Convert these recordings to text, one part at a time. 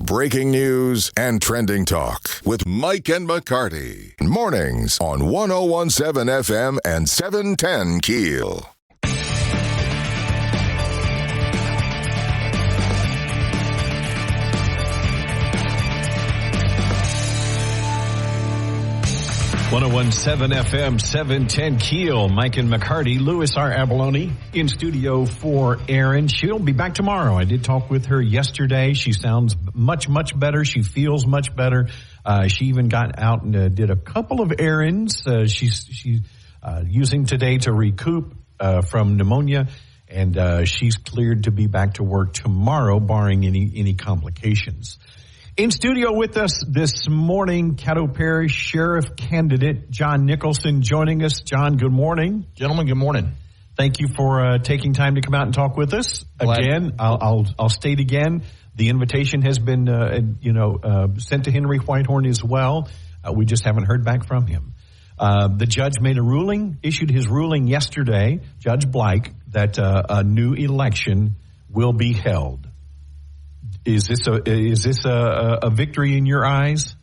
breaking news and trending talk with Mike and McCarty. Mornings on 101.7 FM and 710 KEEL. .101.7 FM, 710 KEEL. Mike and McCarty. Louis R. Abalone in studio for Erin. She'll be back tomorrow. I did talk with her yesterday. She sounds much, much better. She feels much better. She even got out and did a couple of errands. She's using today to recoup from pneumonia, and she's cleared to be back to work tomorrow, barring any complications. In studio with us this morning, Caddo Parish Sheriff candidate John Nicholson joining us. John, good morning. Gentlemen, good morning. Thank you for taking time to come out and talk with us. Again, I'll state again, the invitation has been sent to Henry Whitehorn as well. We just haven't heard back from him. The judge issued his ruling yesterday, Judge Blake, that a new election will be held. Is this a victory in your eyes?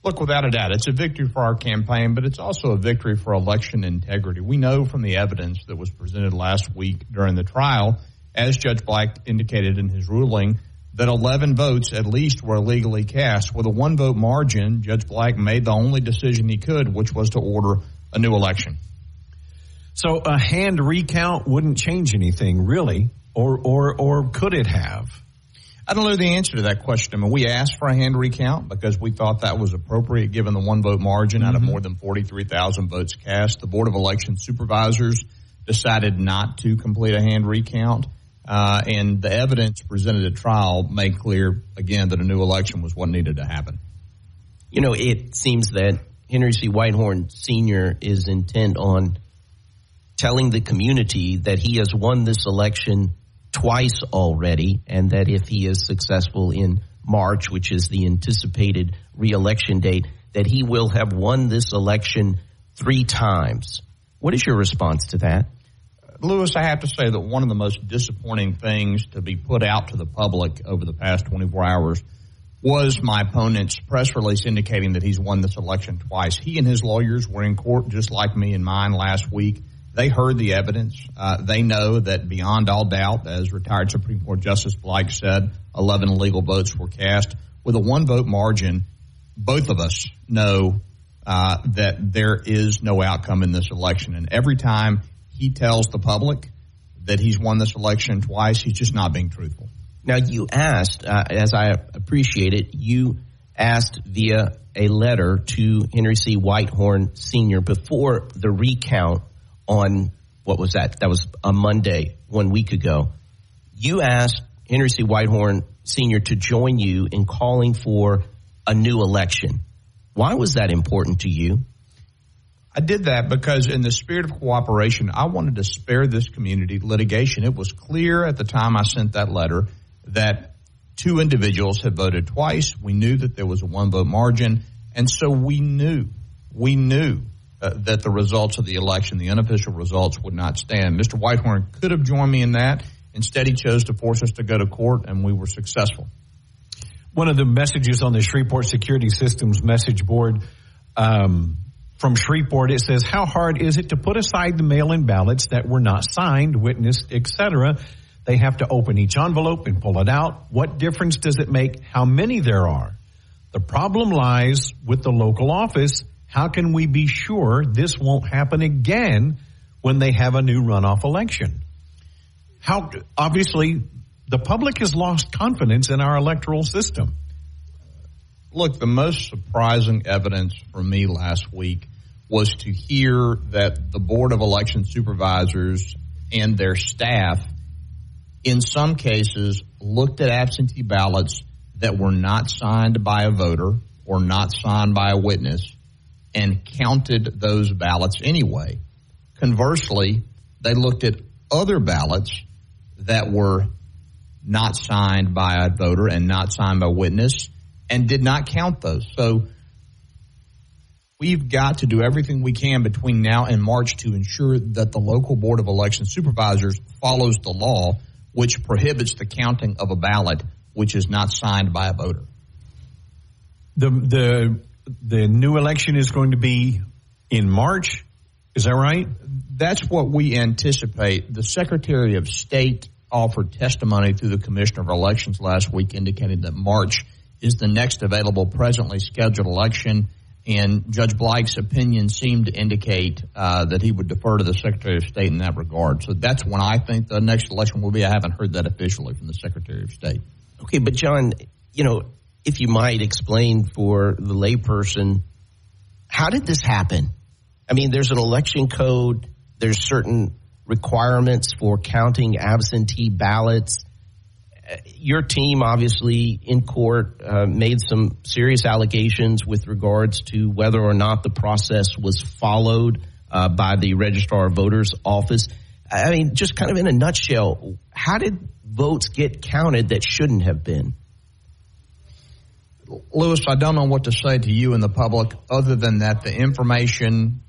Look, without a doubt, it's a victory for our campaign, but it's also a victory for election integrity. We know from the evidence that was presented last week during the trial, as Judge Blake indicated in his ruling, that 11 votes at least were illegally cast. With a one-vote margin, Judge Blake made the only decision he could, which was to order a new election. So a hand recount wouldn't change anything, really, or could it have? I don't know the answer to that question. I mean, we asked for a hand recount because we thought that was appropriate given the one-vote margin out of more than 43,000 votes cast. The Board of Election Supervisors decided not to complete a hand recount, and the evidence presented at trial made clear, again, that a new election was what needed to happen. You know, it seems that Henry C. Whitehorn Sr. is intent on telling the community that he has won this election twice already, and that if he is successful in March, which is the anticipated re-election date, that he will have won this election 3 times. What is your response to that? Louis, I have to say that one of the most disappointing things to be put out to the public over the past 24 hours was my opponent's press release indicating that he's won this election twice. He and his lawyers were in court just like me and mine last week. They heard the evidence. They know that beyond all doubt, as retired Supreme Court Justice Blake said, 11 illegal votes were cast. With a one-vote margin, both of us know that there is no outcome in this election. And every time he tells the public that he's won this election twice, he's just not being truthful. Now, you asked, as I appreciate it, you asked via a letter to Henry C. Whitehorn Sr. before the recount on, what was that? That was a Monday, 1 week ago. You asked Henry C. Whitehorn Sr. to join you in calling for a new election. Why was that important to you? I did that because in the spirit of cooperation, I wanted to spare this community litigation. It was clear at the time I sent that letter that 2 individuals had voted twice. We knew that there was a one-vote margin, and so we knew that the results of the election, the unofficial results, would not stand. Mr. Whitehorn could have joined me in that. Instead, he chose to force us to go to court, and we were successful. One of the messages on the Shreveport Security Systems message board from Shreveport, it says, how hard is it to put aside the mail-in ballots that were not signed, witnessed, etc.? They have to open each envelope and pull it out. What difference does it make how many there are? The problem lies with the local office. How can we be sure this won't happen again when they have a new runoff election? Obviously, the public has lost confidence in our electoral system. Look, the most surprising evidence for me last week was to hear that the Board of Election Supervisors and their staff, in some cases, looked at absentee ballots that were not signed by a voter or not signed by a witness and counted those ballots anyway. Conversely, they looked at other ballots that were not signed by a voter and not signed by a witness and did not count those. So we've got to do everything we can between now and March to ensure that the local Board of Election Supervisors follows the law, which prohibits the counting of a ballot which is not signed by a voter. The new election is going to be in March. Is that right? That's what we anticipate. The Secretary of State offered testimony through the Commissioner of Elections last week indicating that March is the next available presently scheduled election, and Judge Blake's opinion seemed to indicate that he would defer to the Secretary of State in that regard. So that's when I think the next election will be. I haven't heard that officially from the Secretary of State. Okay, but John, if you might explain for the layperson, how did this happen? I mean, there's an election code. There's certain requirements for counting absentee ballots. Your team, obviously, in court made some serious allegations with regards to whether or not the process was followed by the Registrar of Voters Office. I mean, just kind of in a nutshell, how did votes get counted that shouldn't have been? Lewis, I don't know what to say to you and the public other than that the information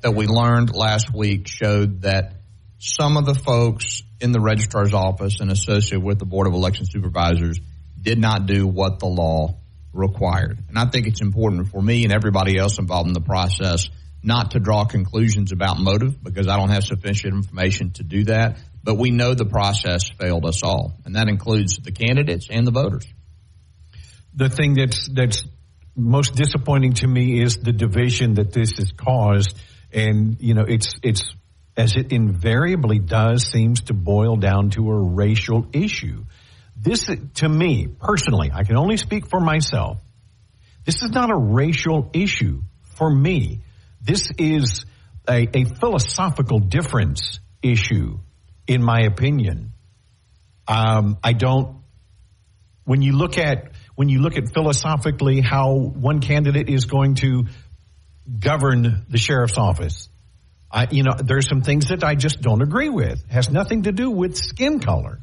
that we learned last week showed that some of the folks in the registrar's office and associated with the Board of Election Supervisors did not do what the law required. And I think it's important for me and everybody else involved in the process not to draw conclusions about motive because I don't have sufficient information to do that. But we know the process failed us all, and that includes the candidates and the voters. The thing that's most disappointing to me is the division that this has caused. And, it's as it invariably does, seems to boil down to a racial issue. This, to me, personally, I can only speak for myself. This is not a racial issue for me. This is a philosophical difference issue, in my opinion. When you look at philosophically how one candidate is going to govern the sheriff's office, there's some things that I just don't agree with. It has nothing to do with skin color,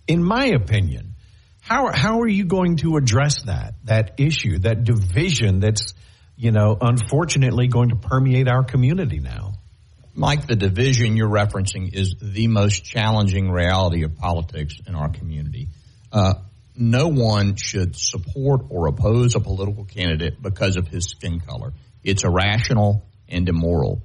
in my opinion. How are you going to address that issue, that division that's, unfortunately going to permeate our community now? Mike, the division you're referencing is the most challenging reality of politics in our community. No one should support or oppose a political candidate because of his skin color. It's irrational and immoral.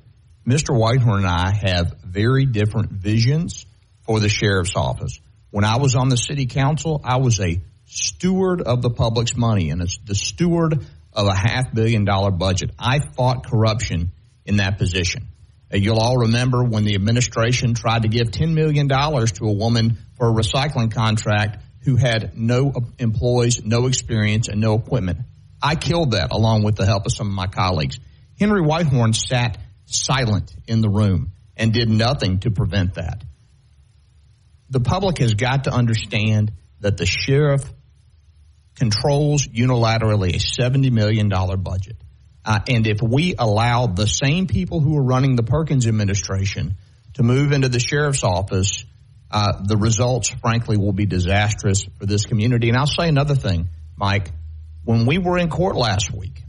Mr. Whitehorn and I have very different visions for the sheriff's office. When I was on the city council, I was a steward of the public's money, and it's the steward of a $500 million budget. I fought corruption in that position. You'll all remember when the administration tried to give $10 million to a woman for a recycling contract who had no employees, no experience, and no equipment. I killed that along with the help of some of my colleagues. Henry Whitehorn sat silent in the room and did nothing to prevent that. The public has got to understand that the sheriff controls unilaterally a $70 million budget. And if we allow the same people who are running the Perkins administration to move into the sheriff's office, the results, frankly, will be disastrous for this community. And I'll say another thing, Mike. When we were in court last week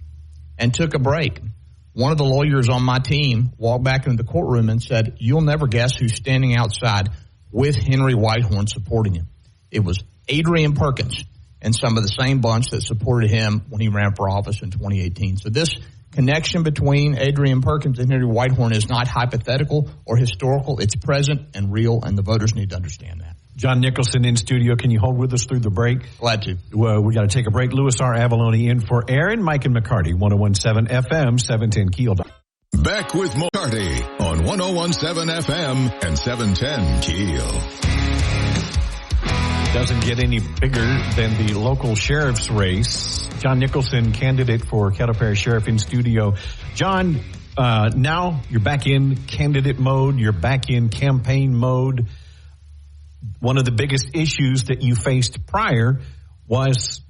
and took a break, one of the lawyers on my team walked back into the courtroom and said, "You'll never guess who's standing outside with Henry Whitehorn supporting him." It was Adrian Perkins and some of the same bunch that supported him when he ran for office in 2018. So this connection between Adrian Perkins and Henry Whitehorn is not hypothetical or historical. It's present and real, and the voters need to understand that. John Nicholson in studio. Can you hold with us through the break? Glad to. We got to take a break. Louis R. Avalone in for Aaron, Mike, and McCarty, 101.7 FM, 710 KEEL. Back with McCarty on 101.7 FM and 710 KEEL. Doesn't get any bigger than the local sheriff's race. John Nicholson, candidate for Kettle Parish Sheriff in studio. John, now you're back in candidate mode. You're back in campaign mode. One of the biggest issues that you faced prior was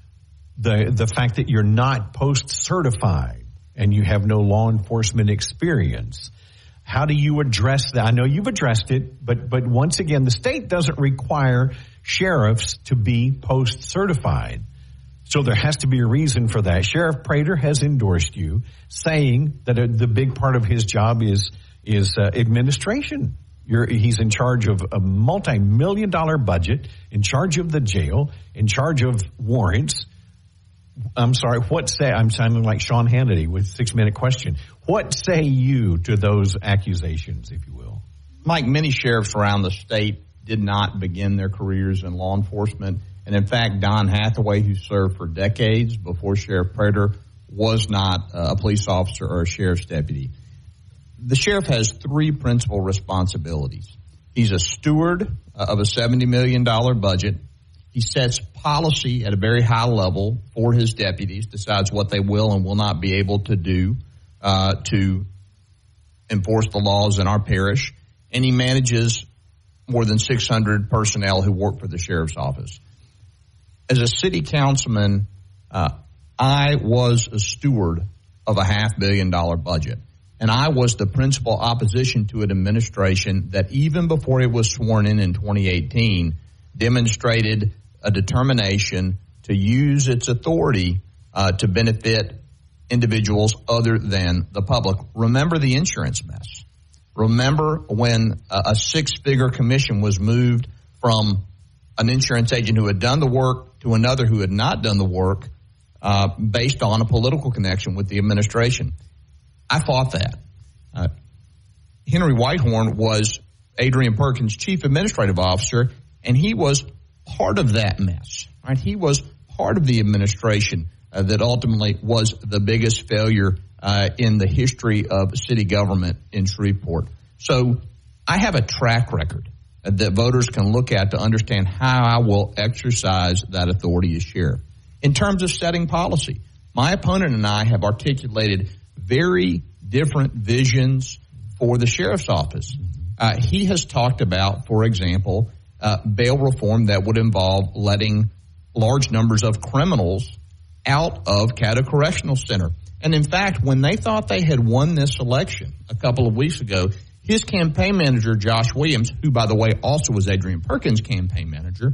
the fact that you're not post-certified and you have no law enforcement experience. How do you address that? I know you've addressed it, but once again, the state doesn't require sheriffs to be post-certified. So there has to be a reason for that. Sheriff Prater has endorsed you, saying that the big part of his job is administration. He's in charge of a multi-million-dollar budget, in charge of the jail, in charge of warrants. I'm sorry, I'm sounding like Sean Hannity with 6 Minute Question. What say you to those accusations, if you will? Mike, many sheriffs around the state did not begin their careers in law enforcement. And in fact, Don Hathaway, who served for decades before Sheriff Prater, was not a police officer or a sheriff's deputy. The sheriff has three principal responsibilities. He's a steward of a $70 million budget. He sets policy at a very high level for his deputies, decides what they will and will not be able to do to enforce the laws in our parish. And he manages more than 600 personnel who work for the sheriff's office. As a city councilman, I was a steward of a $500 million budget. And I was the principal opposition to an administration that even before it was sworn in 2018, demonstrated a determination to use its authority to benefit individuals other than the public. Remember the insurance mess. Remember when a six-figure commission was moved from an insurance agent who had done the work to another who had not done the work based on a political connection with the administration. I fought that. Henry Whitehorn was Adrian Perkins' chief administrative officer, and he was part of that mess. Right? He was part of the administration that ultimately was the biggest failure in the history of city government in Shreveport. So I have a track record that voters can look at to understand how I will exercise that authority as sheriff. In terms of setting policy, my opponent and I have articulated very different visions for the sheriff's office. He has talked about, for example, bail reform that would involve letting large numbers of criminals out of Caddo Correctional Center. And in fact, when they thought they had won this election a couple of weeks ago, his campaign manager, Josh Williams, who, by the way, also was Adrian Perkins' campaign manager,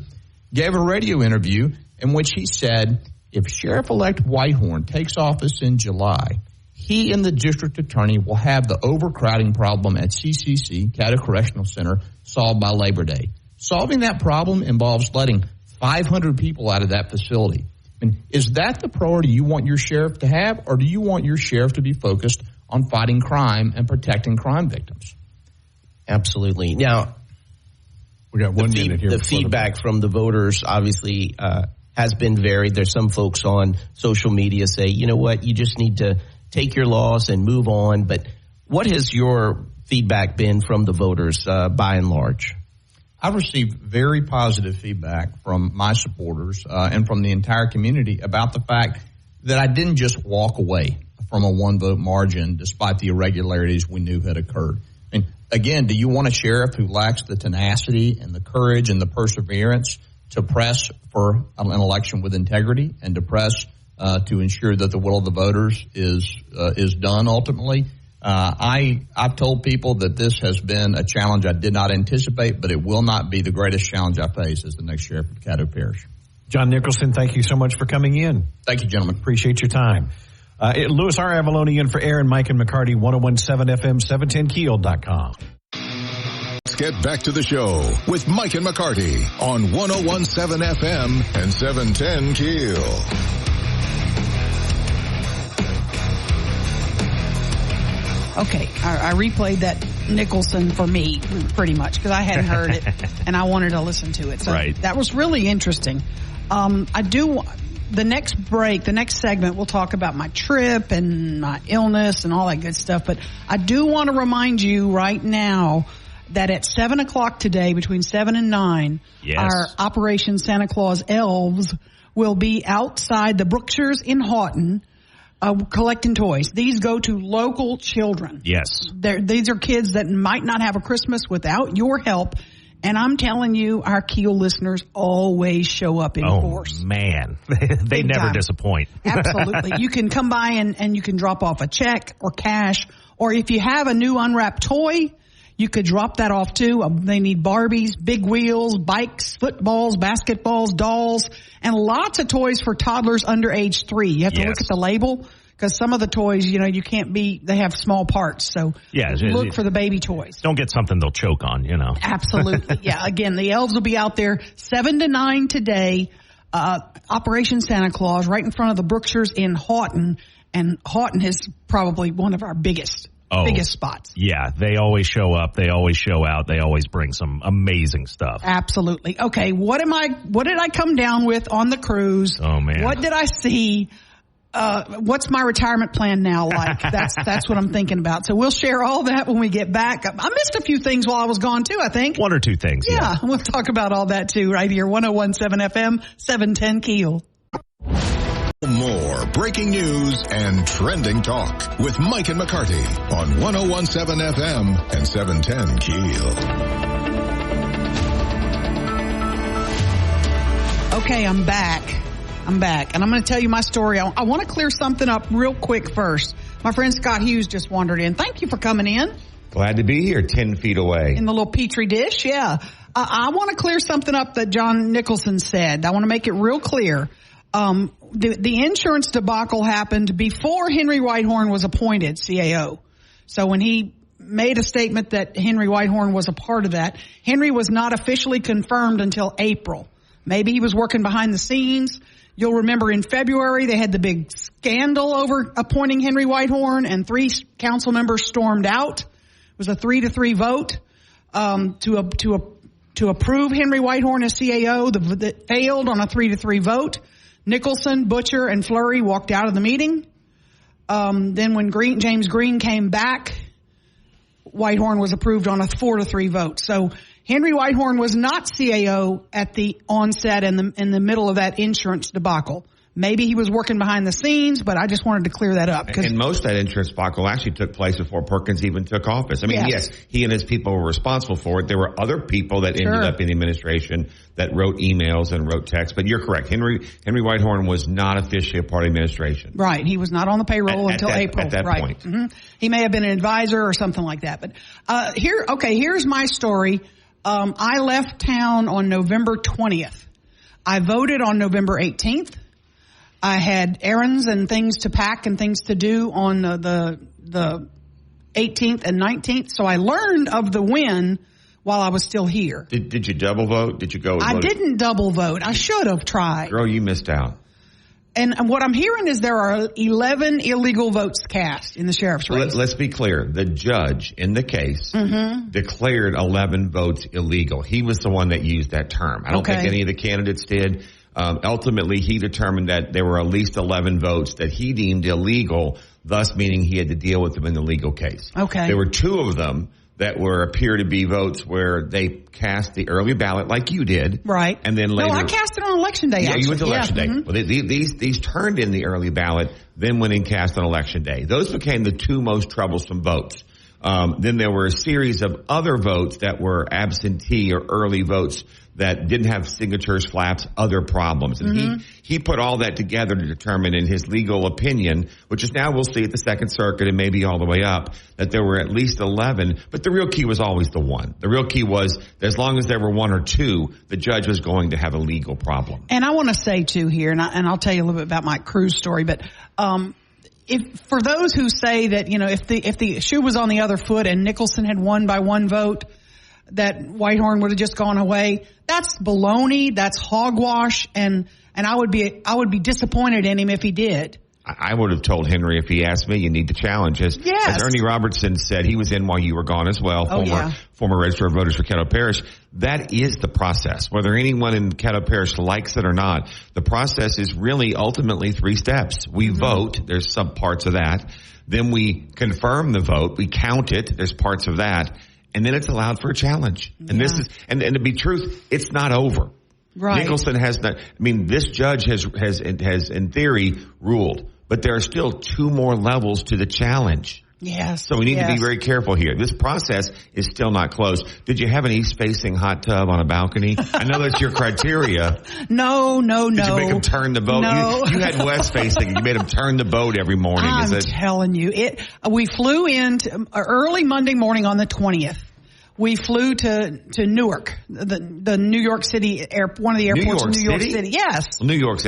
gave a radio interview in which he said, if Sheriff-elect Whitehorn takes office in July, he and the district attorney will have the overcrowding problem at CCC, Caddo Correctional Center, solved by Labor Day. Solving that problem involves letting 500 people out of that facility. And is that the priority you want your sheriff to have, or do you want your sheriff to be focused on fighting crime and protecting crime victims? Absolutely. Now, we got 1 minute here. The feedback from the voters obviously has been varied. There's some folks on social media say, you know what, you just need to take your loss and move on. But what has your feedback been from the voters by and large? I've received very positive feedback from my supporters and from the entire community about the fact that I didn't just walk away from a one-vote margin despite the irregularities we knew had occurred. And again, do you want a sheriff who lacks the tenacity and the courage and the perseverance to press for an election with integrity and to press to ensure that the will of the voters is done ultimately? I've told people that this has been a challenge I did not anticipate, but it will not be the greatest challenge I face as the next sheriff of Caddo Parish. John Nicholson, thank you so much for coming in. Thank you, gentlemen. Appreciate your time. Louis R. Avalone in for Aaron, Mike, and McCarty, 1017 FM, 710keel.com. Let's get back to the show with Mike and McCarty on 1017 FM and 710 Keel. Okay, I replayed that Nicholson for me, pretty much, because I hadn't heard it, and I wanted to listen to it. So that was really interesting. The next break, the next segment, we'll talk about my trip and my illness and all that good stuff. But I do want to remind you right now that at 7 o'clock today, between 7 and 9, our Operation Santa Claus Elves will be outside the Brookshires in Houghton, collecting toys. These go to local children. Yes. These are kids that might not have a Christmas without your help. And I'm telling you, our KEEL listeners always show up in force. Oh, man. They never disappoint. Absolutely. You can come by and you can drop off a check or cash. Or if you have a new unwrapped toy, you could drop that off too. They need Barbies, big wheels, bikes, footballs, basketballs, dolls, and lots of toys for toddlers under age 3. You have to look at the label because some of the toys, you can't they have small parts. So look for the baby toys. Don't get something they'll choke on, Absolutely. Yeah. Again, the elves will be out there 7 to 9 today. Operation Santa Claus right in front of the Brookshires in Houghton. And Houghton is probably one of our biggest spots. Yeah, they always show up. They always show out. They always bring some amazing stuff. Absolutely. Okay, what did I come down with on the cruise? Oh, man. What did I see? What's my retirement plan now like? That's what I'm thinking about. So we'll share all that when we get back. I missed a few things while I was gone too, I think. One or two things. Yeah, we'll talk about all that too right here. 101.7 FM, 710 KEEL. More breaking news and trending talk with Mike and McCarty on 101.7 FM and 710 KEEL. Okay, I'm back. And I'm going to tell you my story. I want to clear something up real quick first. My friend Scott Hughes just wandered in. Thank you for coming in. Glad to be here, 10 feet away. In the little Petri dish, yeah. I want to clear something up that John Nicholson said. I want to make it real clear. The insurance debacle happened before Henry Whitehorn was appointed CAO. So when he made a statement that Henry Whitehorn was a part of that, Henry was not officially confirmed until April. Maybe he was working behind the scenes. You'll remember in February they had the big scandal over appointing Henry Whitehorn, and 3 council members stormed out. It was a 3-3 vote to approve Henry Whitehorn as CAO. That failed on a 3-3 vote. Nicholson, Butcher, and Fleury walked out of the meeting. Then when James Green came back, Whitehorn was approved on a 4-3 vote. So Henry Whitehorn was not CAO at the onset and in the middle of that insurance debacle. Maybe he was working behind the scenes, but I just wanted to clear that up. And most of that insurance debacle actually took place before Perkins even took office. I mean, yes, he and his people were responsible for it. There were other people that ended up in the administration that wrote emails and wrote texts. But you're correct. Henry Whitehorn was not officially a part of the administration. Right. He was not on the payroll until April. At that point. Mm-hmm. He may have been an advisor or something like that. But here's my story. I left town on November 20th. I voted on November 18th. I had errands and things to pack and things to do on the 18th and 19th. So I learned of the win while I was still here. Did you double vote? Did you go? I didn't double vote. I should have tried. Girl, you missed out. And what I'm hearing is there are 11 illegal votes cast in the sheriff's race. Let's be clear. The judge in the case declared 11 votes illegal. He was the one that used that term. I don't think any of the candidates did. Ultimately, he determined that there were at least 11 votes that he deemed illegal, thus meaning he had to deal with them in the legal case. Okay. There were 2 of them that appear to be votes where they cast the early ballot like you did. Right. And then later. No, I cast it on election day. Yeah, actually. you went to election day. Well, these turned in the early ballot, then went and cast on election day. Those became the 2 most troublesome votes. Then there were a series of other votes that were absentee or early votes that didn't have signatures, flaps, other problems. And he put all that together to determine in his legal opinion, which is now we'll see at the Second Circuit and maybe all the way up, that there were at least 11. But the real key was always the 1. The real key was that as long as there were 1 or 2, the judge was going to have a legal problem. And I want to say too here, and I'll tell you a little bit about my cruise story, but if for those who say that, if the shoe was on the other foot and Nicholson had won by 1 vote, that Whitehorn would have just gone away, that's baloney, that's hogwash, and I would be disappointed in him if he did. I would have told Henry if he asked me, you need to challenge. As Ernie Robertson said, he was in while you were gone as well, former register of voters for Caddo Parish. That is the process. Whether anyone in Caddo Parish likes it or not, the process is really ultimately 3 steps. We vote. There's some parts of that. Then we confirm the vote. We count it. There's parts of that. And then it's allowed for a challenge. And this is, and to be truth, it's not over. Right. Nicholson has not, this judge has in theory ruled, but there are still 2 more levels to the challenge. Yes. So we need to be very careful here. This process is still not closed. Did you have an east-facing hot tub on a balcony? I know that's your criteria. No. Did you make him turn the boat? No. You had west-facing. You made him turn the boat every morning. I'm telling you. We flew in early Monday morning on the 20th. We flew to Newark, the New York City one of the airports in New York City. Yes. Well, Newark's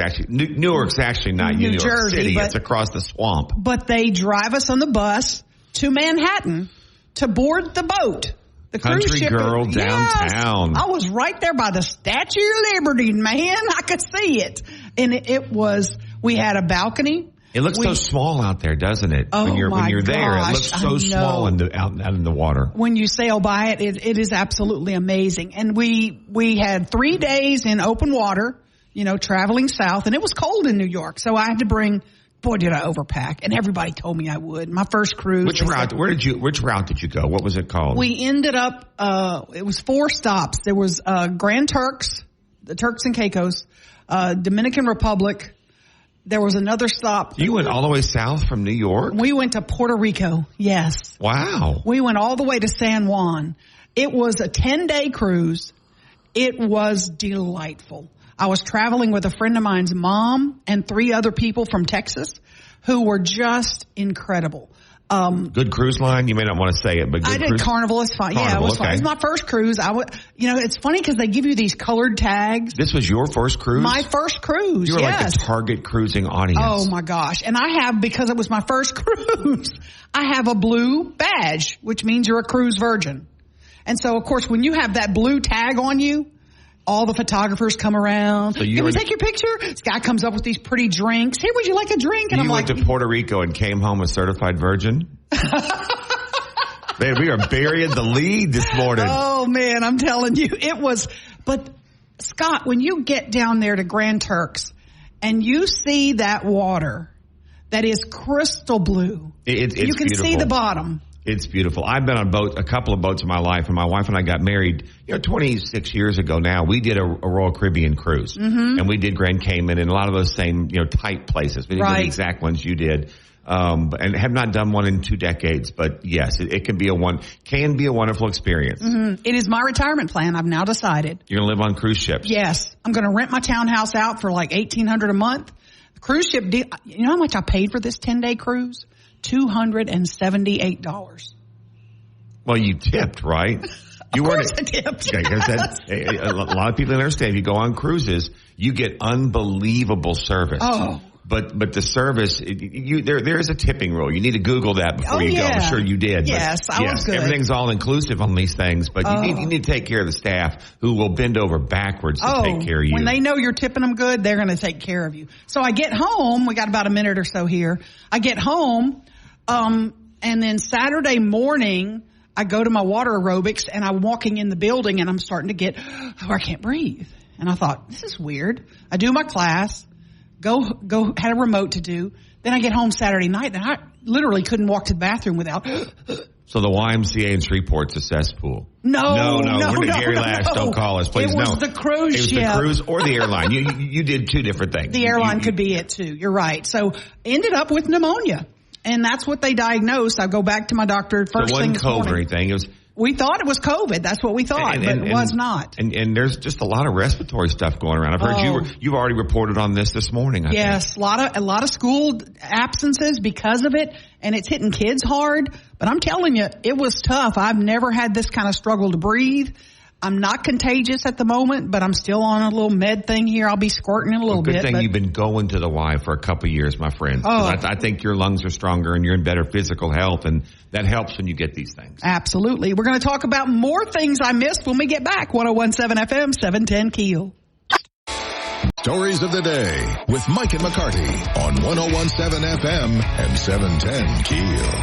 actually not New York Jersey, City. It's across the swamp. But they drive us on the bus to Manhattan to board the boat. The cruise Country ship. girl downtown. Yes. I was right there by the Statue of Liberty, man. I could see it. And we had a balcony. It looks so small out there, doesn't it? Oh, when you're there, it looks so small out in the water. When you sail by it is absolutely amazing. And we had 3 days in open water, traveling south, and it was cold in New York. So I had to boy, did I overpack. And everybody told me I would. My first cruise. Which route did you go? What was it called? We ended up, it was 4 stops. There was, Grand Turks, the Turks and Caicos, Dominican Republic. There was another stop. You went all the way south from New York? We went to Puerto Rico. Yes. Wow. We went all the way to San Juan. It was a 10-day cruise. It was delightful. I was traveling with a friend of mine's mom and 3 other people from Texas who were just incredible. Good cruise line. You may not want to say it, but good I did cruise. Carnival. It's fine. Yeah, it was fine. It was my first cruise. It's funny because they give you these colored tags. This was your first cruise? My first cruise. You were yes. like the target cruising audience. Oh my gosh. And because it was my first cruise, I have a blue badge, which means you're a cruise virgin. And so of course, when you have that blue tag on you, all the photographers come around. So Can we take your picture? This guy comes up with these pretty drinks. Hey, would you like a drink? And I'm like, you went to Puerto Rico and came home a certified virgin? Man, we are burying the lead this morning. Oh, man, I'm telling you. But Scott, when you get down there to Grand Turks and you see that water that is crystal blue, it's you can beautiful. see the bottom. It's beautiful. I've been on a couple of boats in my life, and my wife and I got married, 26 years ago now. We did a Royal Caribbean cruise, and we did Grand Cayman and a lot of those same, type places. We didn't do the exact ones you did, and have not done one in 2 decades. But yes, it can be a wonderful experience. Mm-hmm. It is my retirement plan. I've now decided. You're going to live on cruise ships? Yes. I'm going to rent my townhouse out for like $1,800 a month. The cruise ship deal. You know how much I paid for this 10-day cruise? $278. Well, you tipped, right? Of course I tipped. A lot of people understand. If you go on cruises, you get unbelievable service. Oh. But the service, there is a tipping rule. You need to Google that before you go. I'm sure you did. Yes, I was good. Everything's all inclusive on these things, but you need to take care of the staff who will bend over backwards to take care of you. When they know you're tipping them good, they're going to take care of you. So I get home. We got about a minute or so here. I get home. And then Saturday morning, I go to my water aerobics and I'm walking in the building and I'm starting to get, I can't breathe. And I thought, this is weird. I do my class, go had a remote to do. Then I get home Saturday night and I literally couldn't walk to the bathroom without. So the YMCA in Shreveport's a cesspool. No. We're Gary Lash. Don't call us, please. It was the cruise ship. It was the cruise or the airline. You did 2 different things. The airline could be it too. You're right. So ended up with pneumonia. And that's what they diagnosed. I go back to my doctor first thing this morning. It wasn't COVID or anything. We thought it was COVID. That's what we thought, but it was not. And there's just a lot of respiratory stuff going around. I've heard you've already reported on this morning. I think. A lot of school absences because of it, and it's hitting kids hard. But I'm telling you, it was tough. I've never had this kind of struggle to breathe. I'm not contagious at the moment, but I'm still on a little med thing here. I'll be squirting in a little bit. Good thing you've been going to the Y for a couple of years, my friend. I think your lungs are stronger and you're in better physical health, and that helps when you get these things. Absolutely. We're going to talk about more things I missed when we get back. 101.7 FM, 710 KEEL. Stories of the day with Mike and McCarty on 101.7 FM and 710 KEEL.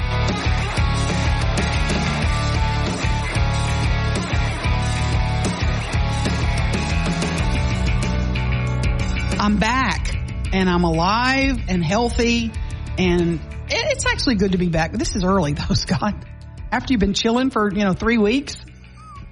I'm back and I'm alive and healthy, and it's actually good to be back. This is early though, Scott. After you've been chilling for, 3 weeks.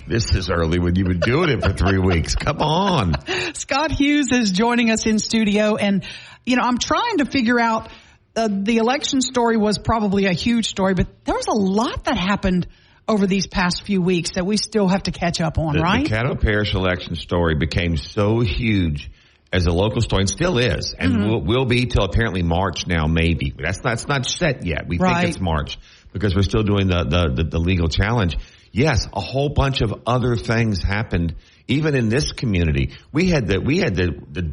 This is early when you've been doing it for 3 weeks. Come on. Scott Hughes is joining us in studio, and, I'm trying to figure out, the election story was probably a huge story, but there was a lot that happened over these past few weeks that we still have to catch up on, right? The Caddo Parish election story became so huge as a local story, and still is, and will be till apparently March now, maybe. That's not set yet. We think it's March because we're still doing the legal challenge. yes, a whole bunch of other things happened. Even in this community, we had the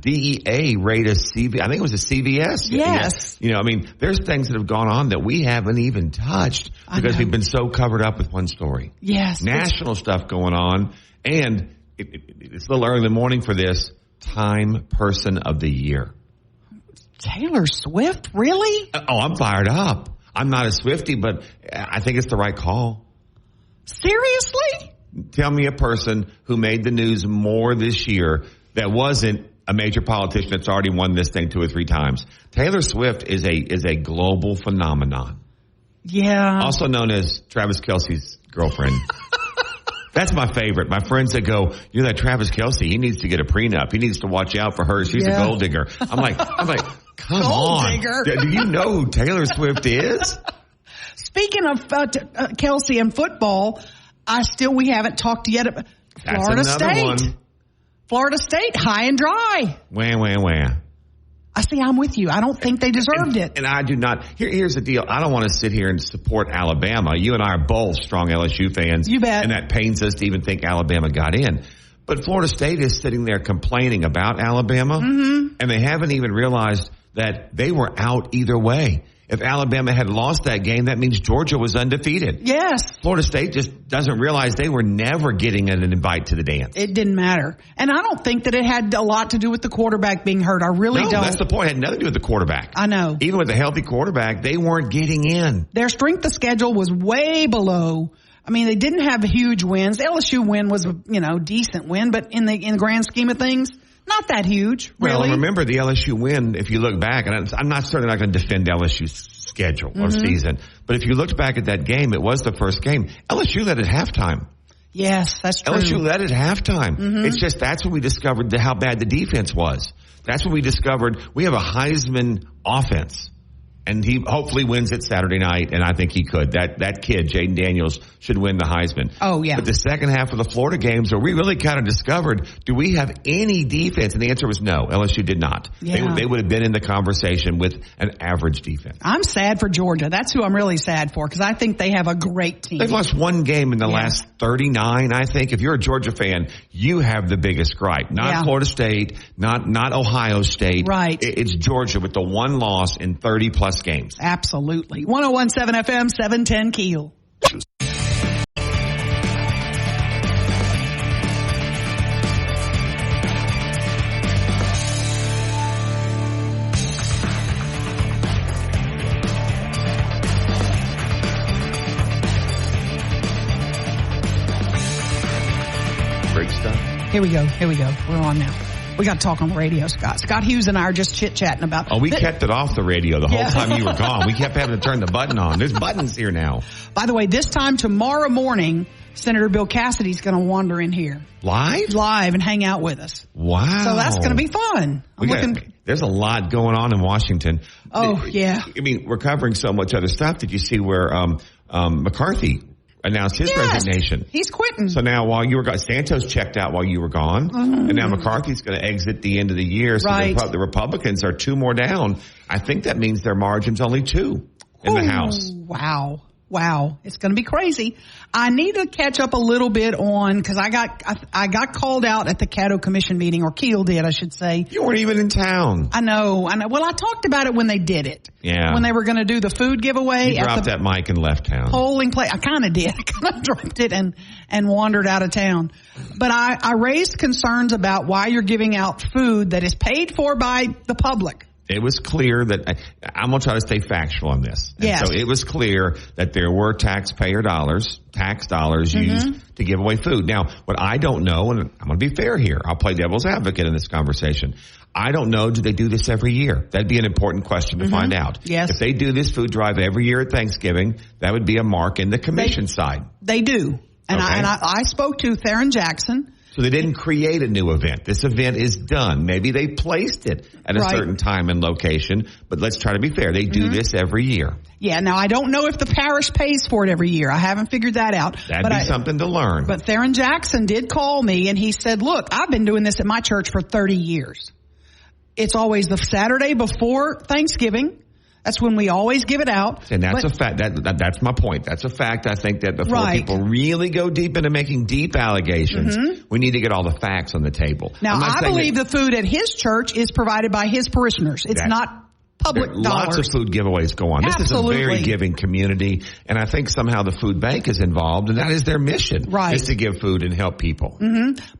DEA raid a CV. I think it was a CVS. Yes. You know, I mean, there's things that have gone on that we haven't even touched because we've been so covered up with one story. Yes. National stuff going on, and it's a little early in the morning for this. Time Person of the Year. Taylor Swift, really? Oh, I'm fired up. I'm not a Swiftie, but I think it's the right call. Seriously? Tell me a person who made the news more this year that wasn't a major politician that's already won this thing 2 or 3 times. Taylor Swift is a global phenomenon. Yeah. Also known as Travis Kelce's girlfriend. That's my favorite. My friends that go, you're that Travis Kelce. He needs to get a prenup. He needs to watch out for her. She's a gold digger. I'm like, come on. Do you know who Taylor Swift is? Speaking of Kelce and football, we haven't talked yet about Florida State. One. Florida State, high and dry. Wah. I see. I'm with you. I don't think they deserved it. And I do not. Here's the deal. I don't want to sit here and support Alabama. You and I are both strong LSU fans. You bet. And that pains us to even think Alabama got in. But Florida State is sitting there complaining about Alabama. Mm-hmm. And they haven't even realized that they were out either way. If Alabama had lost that game, that means Georgia was undefeated. Yes. Florida State just doesn't realize they were never getting an invite to the dance. It didn't matter. And I don't think that it had a lot to do with the quarterback being hurt. I really don't. No, that's the point. It had nothing to do with the quarterback. I know. Even with a healthy quarterback, they weren't getting in. Their strength of schedule was way below. I mean, they didn't have huge wins. The LSU win was a, decent win, but in the grand scheme of things, not that huge, really. Well, remember the LSU win, if you look back, and I'm certainly not going to defend LSU's schedule or season, but if you looked back at that game, it was the first game. LSU led at halftime. Yes, that's true. LSU led at halftime. Mm-hmm. It's just that's when we discovered how bad the defense was. That's when we discovered we have a Heisman offense. And he hopefully wins it Saturday night, and I think he could. That kid, Jaden Daniels, should win the Heisman. Oh, yeah. But the second half of the Florida games, where we really kind of discovered, do we have any defense? And the answer was no. LSU did not. Yeah. They would have been in the conversation with an average defense. I'm sad for Georgia. That's who I'm really sad for, because I think they have a great team. They've lost one game in the last 39, I think. If you're a Georgia fan, you have the biggest gripe. Not Florida State, not Ohio State. Right. It's Georgia with the one loss in 30-plus games. Absolutely. 101.7 FM, 710 KEEL. Great stuff. Here we go. We're on now. We got to talk on the radio, Scott. Scott Hughes and I are just chit-chatting about... Oh, we kept it off the radio the whole time you were gone. We kept having to turn the button on. There's buttons here now. By the way, this time tomorrow morning, Senator Bill Cassidy's going to wander in here. Live and hang out with us. Wow. So that's going to be fun. There's a lot going on in Washington. Oh, yeah. I mean, we're covering so much other stuff. Did you see where McCarty announced his resignation? He's quitting. So now while you were gone, Santos checked out while you were gone, and now McCarthy's going to exit the end of the year. So the Republicans are 2 more down. I think that means their margin's only 2 in the House. Wow. It's going to be crazy. I need to catch up a little bit on, because I got called out at the Caddo Commission meeting, or KEEL did, I should say. You weren't even in town. I know. Well, I talked about it when they did it. Yeah. When they were going to do the food giveaway. You dropped that mic and left town. Polling place. I kind of did. I kind of dropped it and wandered out of town. But I raised concerns about why you're giving out food that is paid for by the public. It was clear that I'm going to try to stay factual on this. And yes. So it was clear that there were tax dollars used to give away food. Now, what I don't know, and I'm going to be fair here, I'll play devil's advocate in this conversation. I don't know, do they do this every year? That'd be an important question to find out. Yes. If they do this food drive every year at Thanksgiving, that would be a mark in the commission side. They do. And I spoke to Theron Jackson. So they didn't create a new event. This event is done. Maybe they placed it at a certain time and location, but let's try to be fair. They do this every year. Yeah, now I don't know if the parish pays for it every year. I haven't figured that out. That'd be something to learn. But Theron Jackson did call me, and he said, look, I've been doing this at my church for 30 years. It's always the Saturday before Thanksgiving. That's when we always give it out. And that's a fact. That's my point. That's a fact. I think that before people really go deep into making deep allegations, we need to get all the facts on the table. Now, I believe the food at his church is provided by his parishioners. It's not public dollars. Lots of food giveaways go on. Absolutely. This is a very giving community, and I think somehow the food bank is involved, and that is their mission, is to give food and help people.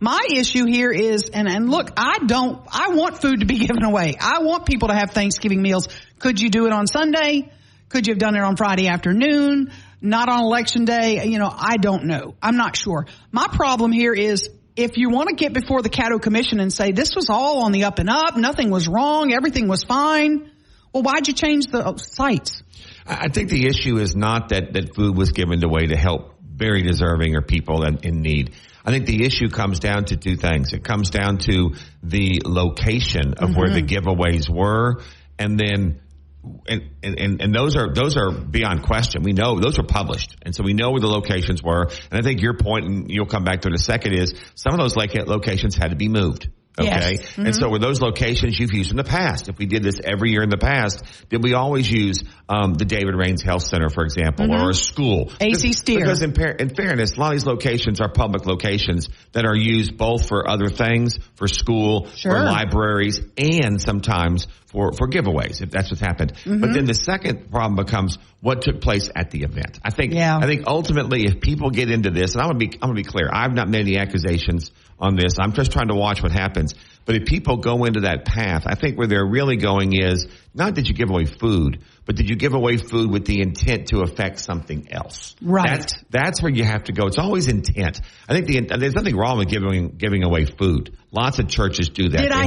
My issue here is, and look, I want food to be given away. I want people to have Thanksgiving meals. Could you do it on Sunday? Could you have done it on Friday afternoon? Not on Election Day? I don't know. I'm not sure. My problem here is, if you want to get before the Caddo Commission and say this was all on the up and up, nothing was wrong, everything was fine, well, why'd you change the sites? I think the issue is not that food was given away to help very deserving or people in need. I think the issue comes down to two things. It comes down to the location of where the giveaways were, and then and those are beyond question. We know those are published, and so we know where the locations were. And I think your point, and you'll come back to it in a second, is some of those locations had to be moved. Okay. Yes. And so were those locations you've used in the past? If we did this every year in the past, did we always use the David Raines Health Center, for example, or a school? AC Steer. Because in fairness, a lot of these locations are public locations that are used both for other things, for school, for libraries, and sometimes for giveaways, if that's what's happened. But then the second problem becomes what took place at the event. I think ultimately, if people get into this, and I'm gonna be clear, I've not made any accusations on this. I'm just trying to watch what happens. But if people go into that path, I think where they're really going is not did you give away food, but did you give away food with the intent to affect something else? Right. That's where you have to go. It's always intent. I think there's nothing wrong with giving away food. Lots of churches do that. Did I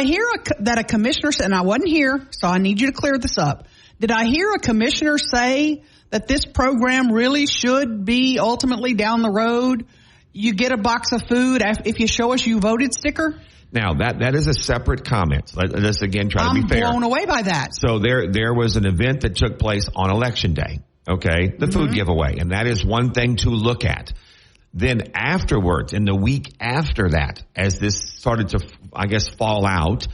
hear that a commissioner said, and I wasn't here, so I need you to clear this up. Did I hear a commissioner say that this program really should be ultimately down the road? You get a box of food if you show us you voted sticker? Now, that is a separate comment. Let's again try to be fair. I'm blown away by that. So there was an event that took place on Election Day, okay? The food giveaway, and that is one thing to look at. Then afterwards, in the week after that, as this started to, I guess, fall out,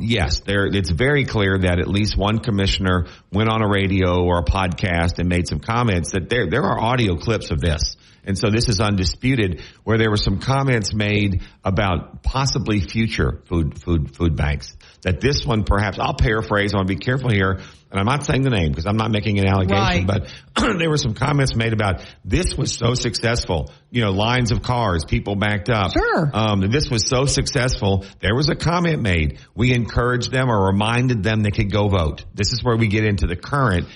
yes, it's very clear that at least one commissioner went on a radio or a podcast and made some comments that there are audio clips of this. And so this is undisputed, where there were some comments made about possibly future food banks. That this one, perhaps, I'll paraphrase, I want to be careful here, and I'm not saying the name because I'm not making an allegation, but there were some comments made about this was so successful, lines of cars, people backed up. Sure. This was so successful. There was a comment made. We encouraged them or reminded them they could go vote. This is where we get into the current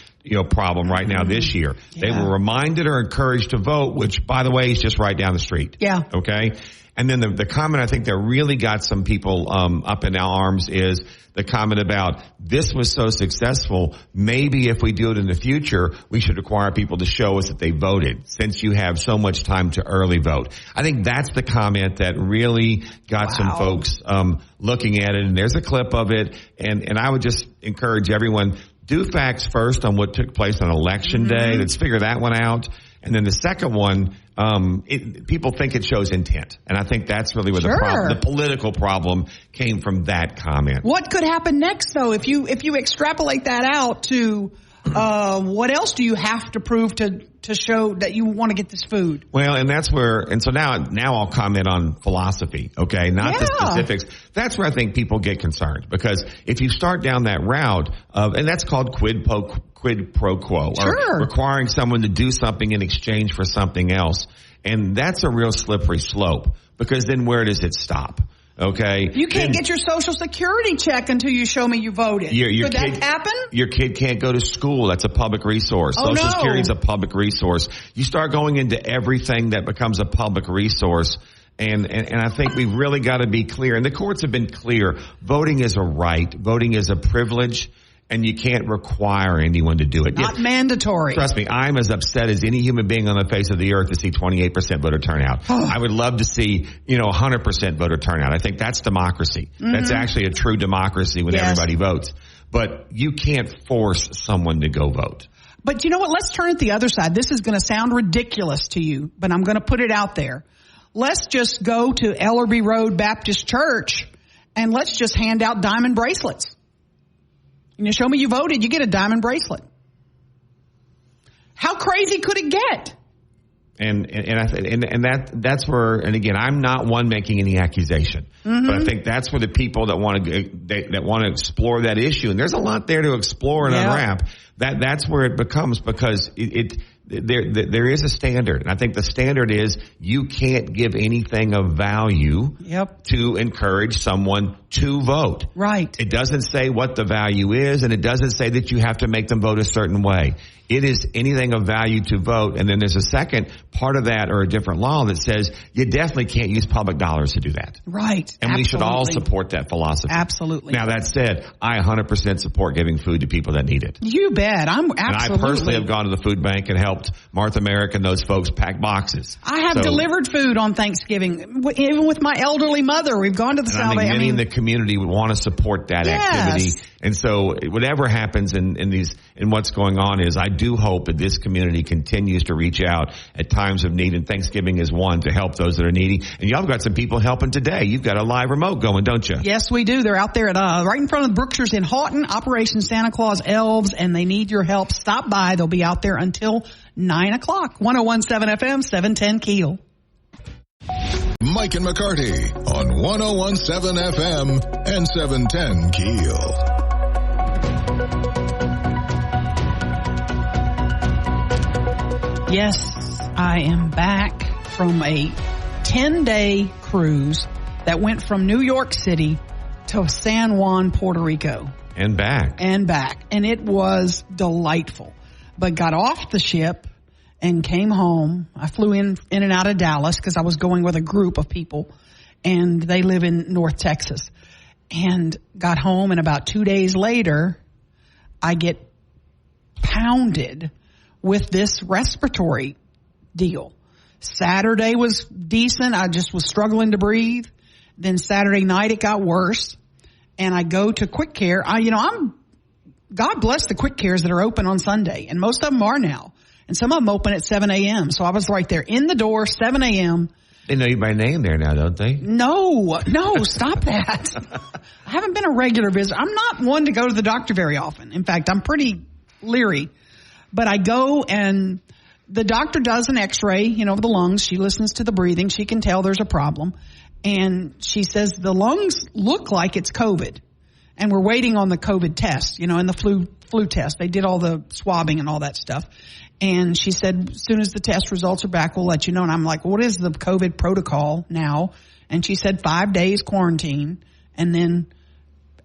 problem right now this year. Yeah. They were reminded or encouraged to vote, which, by the way, is just right down the street. Yeah. Okay? And then the comment I think that really got some people up in arms is the comment about this was so successful, maybe if we do it in the future, we should require people to show us that they voted since you have so much time to early vote. I think that's the comment that really got some folks looking at it, and there's a clip of it, and I would just encourage everyone, do facts first on what took place on Election Day. Let's figure that one out. And then the second one, people think it shows intent. And I think that's really where the political problem came from, that comment. What could happen next, though, if you extrapolate that out to what else do you have to prove to show that you want to get this food? Well, and so now I'll comment on philosophy, okay? Not the specifics. That's where I think people get concerned, because if you start down that route and that's called quid pro quo, or requiring someone to do something in exchange for something else. And that's a real slippery slope, because then where does it stop? Okay. You can't get your Social Security check until you show me you voted. Could that happen? Your kid can't go to school. That's a public resource. Social Security is a public resource. You start going into everything that becomes a public resource. And I think we've really got to be clear. And the courts have been clear. Voting is a right. Voting is a privilege. And you can't require anyone to do it. Not mandatory. Trust me, I'm as upset as any human being on the face of the earth to see 28% voter turnout. I would love to see, 100% voter turnout. I think that's democracy. That's actually a true democracy when everybody votes. But you can't force someone to go vote. But you know what? Let's turn it the other side. This is going to sound ridiculous to you, but I'm going to put it out there. Let's just go to Ellerby Road Baptist Church and let's just hand out diamond bracelets. show me you voted, you get a diamond bracelet. How crazy could it get? And that's where, and again, I'm not one making any accusation, but I think that's where the people that want to explore that issue, and there's a lot there to explore and unwrap. That's where it becomes, because there is a standard, and I think the standard is you can't give anything of value to encourage someone to vote. Right. It doesn't say what the value is, and it doesn't say that you have to make them vote a certain way. It is anything of value to vote, and then there's a second part of that, or a different law that says you definitely can't use public dollars to do that. Right. And we should all support that philosophy. Absolutely. Now, that said, I 100% support giving food to people that need it. You bet. I'm absolutely. And I personally have gone to the food bank and helped Martha Merrick and those folks pack boxes. I have delivered food on Thanksgiving. Even with my elderly mother, we've gone to the Salvation. I think many in the community would want to support that activity. And so whatever happens in what's going on is, I do hope that this community continues to reach out at times of need, and Thanksgiving is one, to help those that are needy. And y'all have got some people helping today. You've got a live remote going, don't you? Yes, we do. They're out there at right in front of the Brookshires in Houghton, Operation Santa Claus Elves, and they need your help. Stop by. They'll be out there until 9 o'clock. 101.7 FM, 710 KEEL. Mike and McCarty on 101.7 FM and 710 KEEL. Yes, I am back from a 10-day cruise that went from New York City to San Juan, Puerto Rico. And back. And it was delightful. But got off the ship and came home. I flew in and out of Dallas because I was going with a group of people, and they live in North Texas. And got home, and about 2 days later, I get pounded with this respiratory deal. Saturday was decent. I just was struggling to breathe. Then Saturday night it got worse, and I go to Quick Care. God bless the Quick Cares that are open on Sunday, and most of them are now. And some of them open at 7 a.m. So I was right there in the door, 7 a.m. They know you by name there now, don't they? No, stop that. I haven't been a regular visitor. I'm not one to go to the doctor very often. In fact, I'm pretty leery. But I go, and the doctor does an x-ray, of the lungs. She listens to the breathing. She can tell there's a problem. And she says the lungs look like it's COVID. And we're waiting on the COVID test, and the flu test. They did all the swabbing and all that stuff. And she said, as soon as the test results are back, we'll let you know. And I'm like, what is the COVID protocol now? And she said 5 days quarantine. And then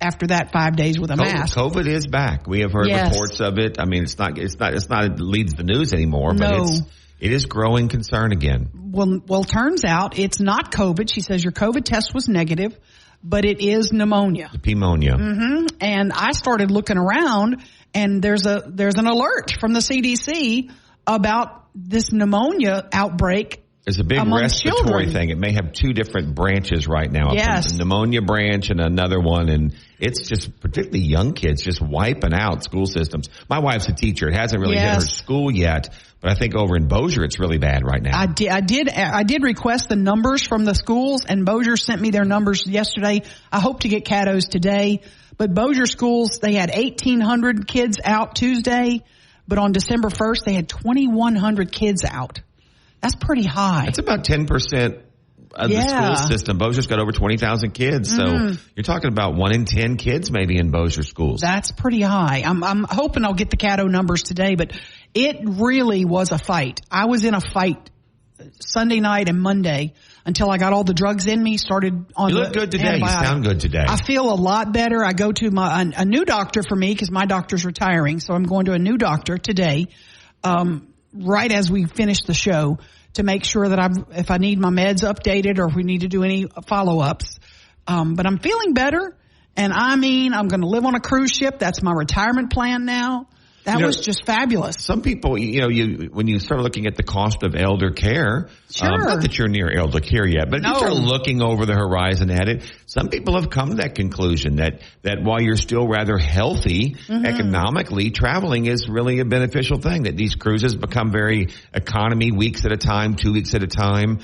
after that, 5 days with a mask. COVID is back. We have heard reports of it. I mean, it's not it leads the news anymore, but it is growing concern again. Well, turns out it's not COVID. She says your COVID test was negative, but it is pneumonia. Pneumonia. Mm-hmm. And I started looking around, and there's an alert from the CDC about this pneumonia outbreak. There's a big respiratory thing. It may have two different branches right now. Yes. A pneumonia branch and another one. And it's just particularly young kids just wiping out school systems. My wife's a teacher. It hasn't really hit her school yet, but I think over in Bossier it's really bad right now. I did request the numbers from the schools, and Bossier sent me their numbers yesterday. I hope to get Caddo's today. But Bossier schools, they had 1,800 kids out Tuesday, but on December 1st they had 2,100 kids out. That's pretty high. That's about 10% of the school system. Bossier's got over 20,000 kids. So you're talking about 1 in 10 kids maybe in Bossier schools. That's pretty high. I'm hoping I'll get the Caddo numbers today, but it really was a fight. I was in a fight Sunday night and Monday until I got all the drugs in me, started on You look good today. You sound good today. I feel a lot better. I go to a new doctor for me because my doctor's retiring. So I'm going to a new doctor today, right as we finish the show, to make sure that if I need my meds updated or if we need to do any follow-ups. But I'm feeling better. And I'm going to live on a cruise ship. That's my retirement plan now. That was just fabulous. Some people, when you start looking at the cost of elder care, not that you're near elder care yet, but if you start looking over the horizon at it, some people have come to that conclusion that while you're still rather healthy economically, traveling is really a beneficial thing, that these cruises become very economy, weeks at a time, 2 weeks at a time.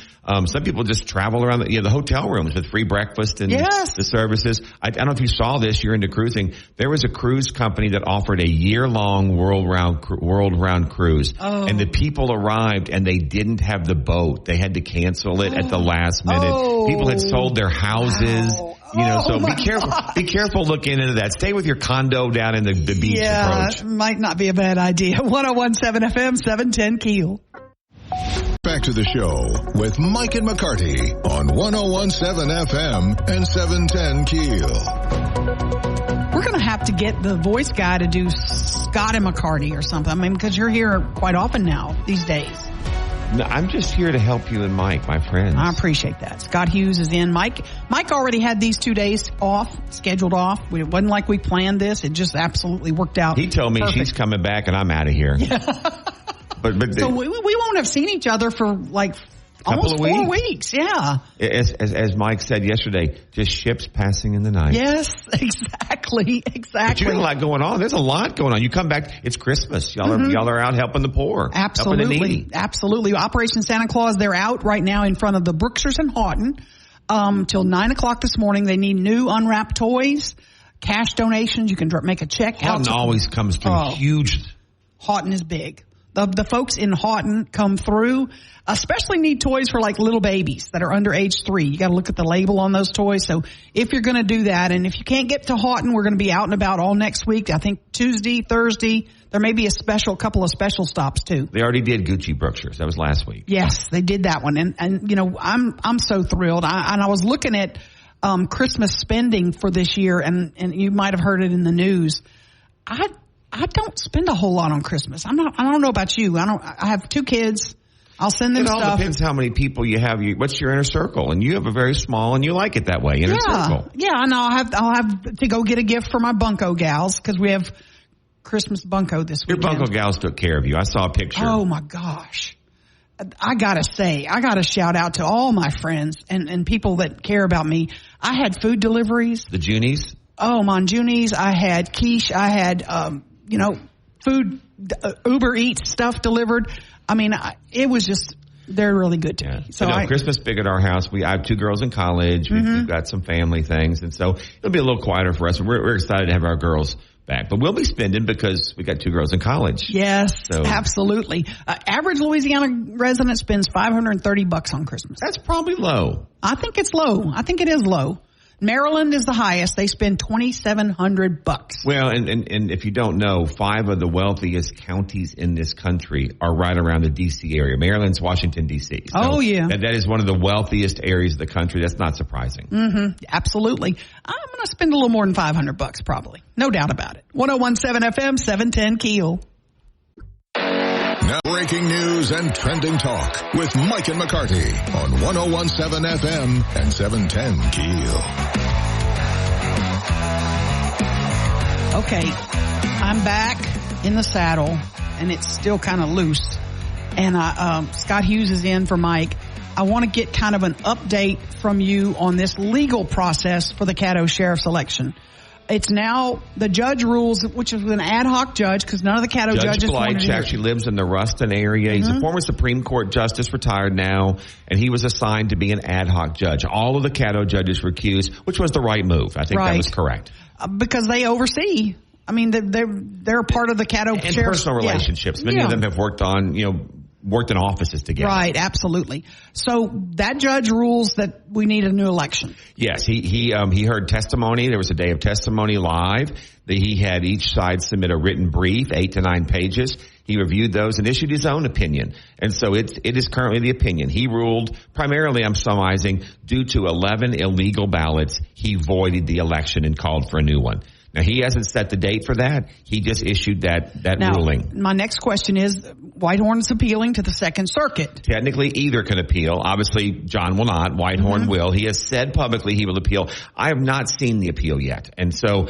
Some people just travel around the hotel rooms with free breakfast and the services. I don't know if you saw this, you're into cruising. There was a cruise company that offered a year-long world-round cruise. Oh. And the people arrived and they didn't have the boat. They had to cancel it at the last minute. Oh. People had sold their houses. Wow. So be careful. Be careful looking into that. Stay with your condo down in the beach approach. Yeah, might not be a bad idea. 101.7 FM, 710 KEEL. Back to the show with Mike and McCarty on 101.7 FM and 710 KEEL. We're going to have to get the voice guy to do Scott and McCarty or something. I mean, because you're here quite often now these days. No, I'm just here to help you and Mike, my friends. I appreciate that. Scott Hughes is in. Mike already had these 2 days off, scheduled off. It wasn't like we planned this. It just absolutely worked out. He told me she's coming back and I'm out of here. Yeah. But so we won't have seen each other for like almost 4 weeks. Yeah. As Mike said yesterday, just ships passing in the night. Yes, exactly. But you got a lot going on. There's a lot going on. You come back, it's Christmas. Y'all are out helping the poor. Absolutely. Helping the needy. Absolutely. Operation Santa Claus, they're out right now in front of the Brookshires in Houghton till 9:00 this morning. They need new unwrapped toys, cash donations. You can make a check. Houghton always comes through huge. Houghton is big. The folks in Houghton come through, especially need toys for like little babies that are under age 3. You got to look at the label on those toys. So if you're going to do that, and if you can't get to Houghton, we're going to be out and about all next week. I think Tuesday, Thursday, there may be a couple of special stops too. They already did Gucci Brookshires. That was last week. Yes, they did that one. And I'm so thrilled. I was looking at, Christmas spending for this year, and you might have heard it in the news. I don't spend a whole lot on Christmas. I don't know about you. I have 2 kids. I'll send them stuff. It all depends how many people you have. What's your inner circle? And you have a very small, and you like it that way, inner circle. Yeah, I know. I'll have to go get a gift for my bunco gals because we have Christmas bunco this weekend. Your bunco gals took care of you. I saw a picture. Oh my gosh. I gotta shout out to all my friends and people that care about me. I had food deliveries. The Junies? Oh, Monjunies. I had quiche. I had, food, Uber Eats stuff delivered. I mean, it was just, they're really good to me. So Christmas big at our house. I have 2 girls in college. We've got some family things. And so it'll be a little quieter for us. We're excited to have our girls back. But we'll be spending because we got 2 girls in college. Yes, absolutely. Average Louisiana resident spends $530 on Christmas. That's probably low. I think it's low. I think it is low. Maryland is the highest. They spend $2,700. Well, and if you don't know, 5 of the wealthiest counties in this country are right around the D.C. area. Maryland's Washington, D.C. So yeah. That is one of the wealthiest areas of the country. That's not surprising. Mm-hmm. Absolutely. I'm going to spend a little more than $500 probably. No doubt about it. 101.7 FM, 710 KEEL. Now breaking news and trending talk with Mike and McCarty on 101.7 FM and 710 KEEL. Okay, I'm back in the saddle, and it's still kind of loose. And Scott Hughes is in for Mike. I want to get kind of an update from you on this legal process for the Caddo Sheriff's election. It's now the judge rules, which is an ad hoc judge because none of the Caddo judges wanted to Judge Bleich actually lives in the Ruston area. He's a former Supreme Court justice, retired now, and he was assigned to be an ad hoc judge. All of the Caddo judges recused, which was the right move. I think that was correct. Because they oversee. I mean, they're part of the Caddo Sheriff's. And personal relationships. Many of them have worked in offices together. Right, absolutely. So that judge rules that we need a new election. Yes, he heard testimony. There was a day of testimony live. He had each side submit a written brief, 8 to 9 pages. He reviewed those and issued his own opinion. And so it is currently the opinion. He ruled, primarily I'm summarizing, due to 11 illegal ballots, he voided the election and called for a new one. Now, he hasn't set the date for that. He just issued that ruling. My next question is, Whitehorn's appealing to the Second Circuit. Technically, either can appeal. Obviously, John will not. Whitehorn will. He has said publicly he will appeal. I have not seen the appeal yet. And so,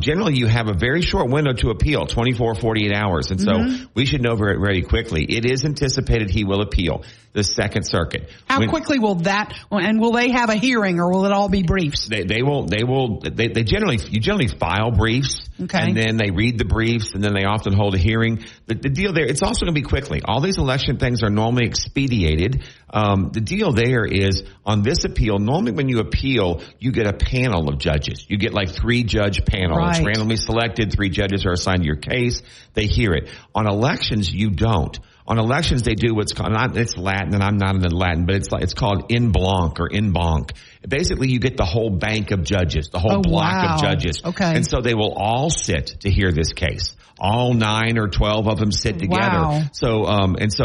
generally, you have a very short window to appeal, 24, 48 hours. And so, we should know very quickly. It is anticipated he will appeal the Second Circuit. How quickly will that, and will they have a hearing, or will it all be briefs? They generally file briefs. Okay. And then they read the briefs, and then they often hold a hearing. The deal there, it's also going to be quickly. All these election things are normally expedited. The deal there is, on this appeal, normally when you appeal, you get a panel of judges. You get like 3-judge panel. Right. It's randomly selected. 3 judges are assigned to your case. They hear it. On elections, you don't. On elections, they do what's called, it's Latin, and I'm not in Latin, but it's called in blanc or in banc. Basically, you get the whole bank of judges, the whole block of judges. Okay. And so they will all sit to hear this case. All 9 or 12 of them sit together. Wow. So,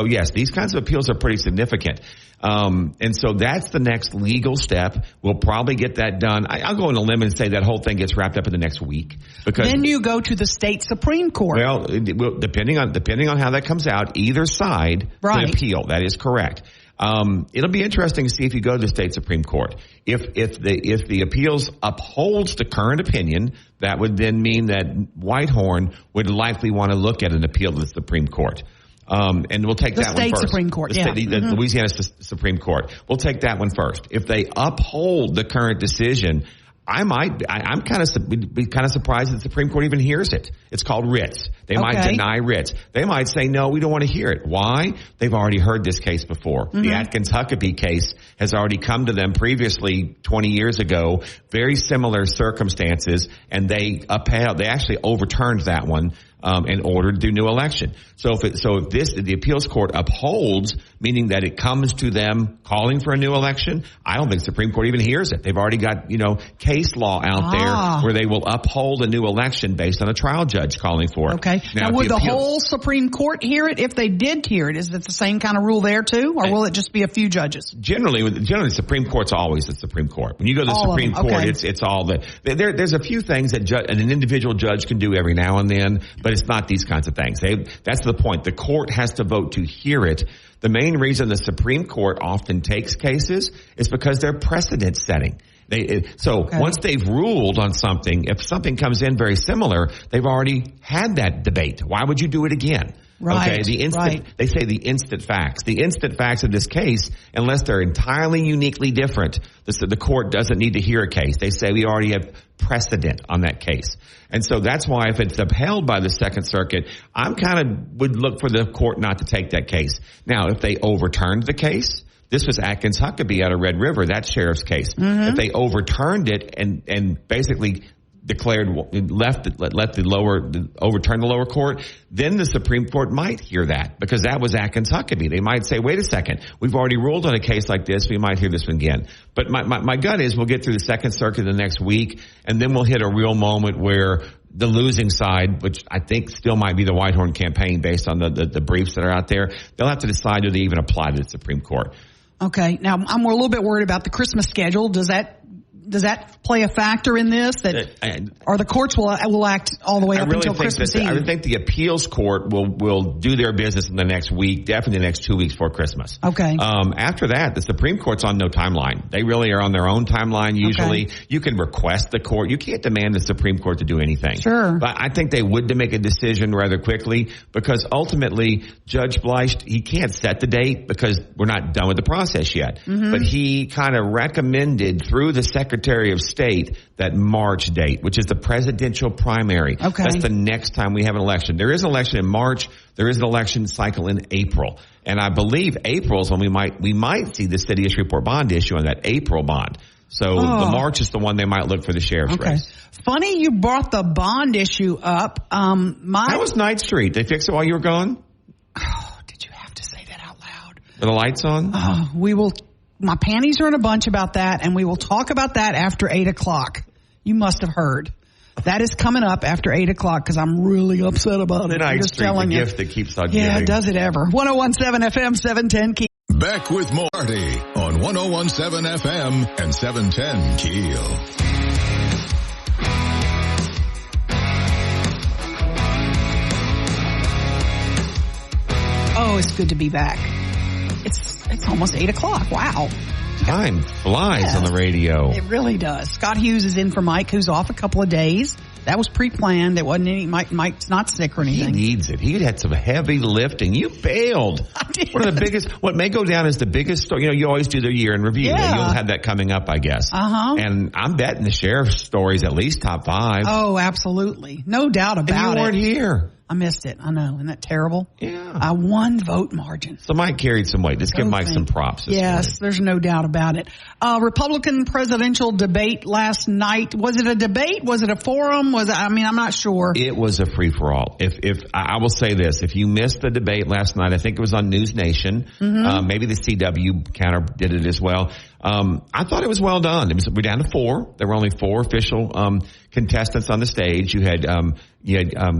yes, these kinds of appeals are pretty significant. And so that's the next legal step. We'll probably get that done. I'll go on a limb and say that whole thing gets wrapped up in the next week. Because then you go to the state Supreme Court. Well, depending on how that comes out, either side can appeal. That is correct. It'll be interesting to see if you go to the state Supreme Court. If the appeals upholds the current opinion, that would then mean that Whitehorn would likely want to look at an appeal to the Supreme Court. And we'll take that one first. The state Supreme Court, the Louisiana Supreme Court. We'll take that one first. If they uphold the current decision, I'm kind of surprised that the Supreme Court even hears it. It's called writs. They might deny writs. They might say, no, we don't want to hear it. Why? They've already heard this case before. The Atkins-Huckabee case has already come to them previously 20 years ago, very similar circumstances, and they actually overturned that one. And ordered the new election. So if the appeals court upholds, meaning that it comes to them calling for a new election, I don't think the Supreme Court even hears it. They've already got, case law out there where they will uphold a new election based on a trial judge calling for it. Okay. Now would the whole Supreme Court hear it if they did hear it? Is it the same kind of rule there too, or will it just be a few judges? Generally, the Supreme Court's always the Supreme Court. When you go to the Supreme Court, it's all there's a few things that an individual judge can do every now and then, but it's not these kinds of things. That's the point. The court has to vote to hear it. The main reason the Supreme Court often takes cases is because they're precedent setting. Once they've ruled on something, if something comes in very similar, they've already had that debate. Why would you do it again? Right. Okay. They say the instant facts. The instant facts of this case, unless they're entirely uniquely different, the court doesn't need to hear a case. They say we already have precedent on that case. And so that's why if it's upheld by the Second Circuit, would look for the court not to take that case. Now, if they overturned the case, this was Atkins-Huckabee out of Red River, that sheriff's case. If they overturned it and basically overturn the lower court, then the Supreme Court might hear that because that was Atkins-Huckabee. They might say, wait a second, we've already ruled on a case like this. We might hear this one again. But my gut is we'll get through the Second Circuit the next week, and then we'll hit a real moment where the losing side, which I think still might be the Whitehorn campaign based on the briefs that are out there, they'll have to decide do they even apply to the Supreme Court. Okay. Now, I'm a little bit worried about the Christmas schedule. Does that play a factor in this? Or the courts will act all the way up until Christmas Eve? I think the appeals court will do their business in the next week, definitely the next 2 weeks before Christmas. Okay. After that, the Supreme Court's on no timeline. They really are on their own timeline usually. Okay. You can request the court. You can't demand the Supreme Court to do anything. Sure. But I think they would to make a decision rather quickly because ultimately Judge Bleicht, he can't set the date because we're not done with the process yet. But he kind of recommended through the Secretary of State that March date, which is the presidential primary. Okay. That's the next time we have an election. There is an election in March. There is an election cycle in April. And I believe April is when we might see the city of Shreveport bond issue on that April bond. So the March is the one they might look for the sheriff's race. Funny you brought the bond issue up. That was Ninth Street. They fixed it while you were gone? Oh, did you have to say that out loud? Are the lights on? My panties are in a bunch about that, and we will talk about that after 8 o'clock. You must have heard. That is coming up after 8 o'clock because I'm really upset about it. I'm just telling you. The gift that keeps on giving. Yeah, does it ever. 101.7 FM, 710 KEEL. Back with more Marty on 101.7 FM and 710 KEEL. Oh, it's good to be back. It's almost 8 o'clock. Wow. Time flies on the radio. It really does. Scott Hughes is in for Mike, who's off a couple of days. That was pre-planned. It wasn't any. Mike's not sick or anything. He needs it. He had some heavy lifting. You bailed. I did. One of the biggest. What may go down as the biggest story. You know, you always do the year in review. Yeah. You'll have that coming up, I guess. And I'm betting the sheriff's story's at least top 5. Oh, absolutely, no doubt about it. And you weren't here. I missed it. I know. Isn't that terrible? Yeah. 1 vote margin. So Mike carried some weight. Let's give Mike some props. Yes, there's no doubt about it. Republican presidential debate last night. Was it a debate? Was it a forum? I'm not sure. It was a free for all. If I will say this, if you missed the debate last night, I think it was on News Nation. Maybe the CW counter did it as well. I thought it was well done. We're down to 4. There were only 4 official contestants on the stage. You had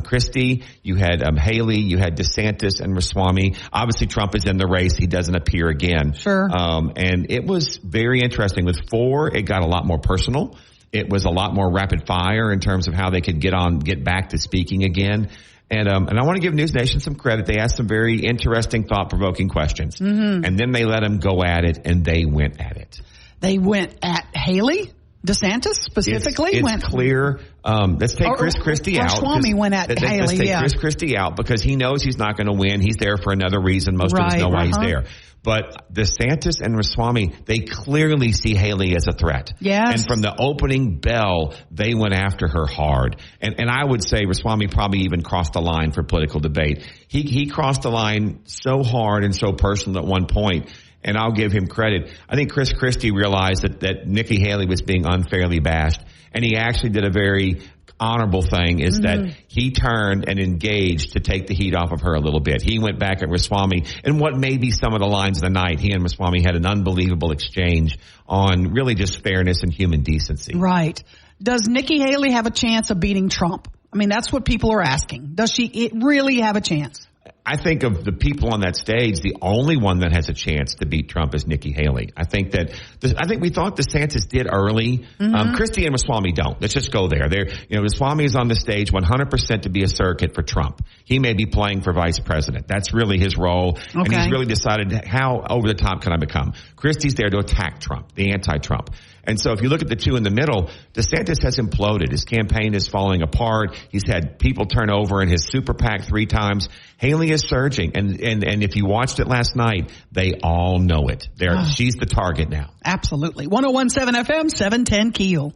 Christie, you had Haley, you had DeSantis and Ramaswamy. Obviously, Trump is in the race. He doesn't appear again. Sure. And it was very interesting. With 4, it got a lot more personal. It was a lot more rapid fire in terms of how they could get back to speaking again. And I want to give News Nation some credit. They asked some very interesting, thought-provoking questions. And then they let them go at it, and they went at it. They went at Haley? DeSantis specifically? It's clear. Let's take Chris Christie out. Ramaswamy went at Haley, Let's take Chris Christie out because he knows he's not going to win. He's there for another reason. Most of us know why he's there. But DeSantis and Ramaswamy, they clearly see Haley as a threat. Yes. And from the opening bell, they went after her hard. And I would say Ramaswamy probably even crossed the line for political debate. He crossed the line so hard and so personal at one point. And I'll give him credit. I think Chris Christie realized that Nikki Haley was being unfairly bashed. And he actually did a very honorable thing is that he turned and engaged to take the heat off of her a little bit. He went back at Ramaswamy, and what may be some of the lines of the night, he and Ramaswamy had an unbelievable exchange on really just fairness and human decency. Right. Does Nikki Haley have a chance of beating Trump? I mean, that's what people are asking. Does she really have a chance? I think of the people on that stage, the only one that has a chance to beat Trump is Nikki Haley. I think we thought DeSantis did early. Christie and Ramaswamy don't. Let's just go there. Ramaswamy is on the stage 100% to be a surrogate for Trump. He may be playing for vice president. That's really his role. Okay. And he's really decided how over the top can I become. Christie's there to attack Trump, the anti-Trump. And so if you look at the two in the middle, DeSantis has imploded. His campaign is falling apart. He's had people turn over in his super PAC 3 times. Haley is surging. And if you watched it last night, they all know it. She's the target now. Absolutely. 101.7 FM, 710 KEEL.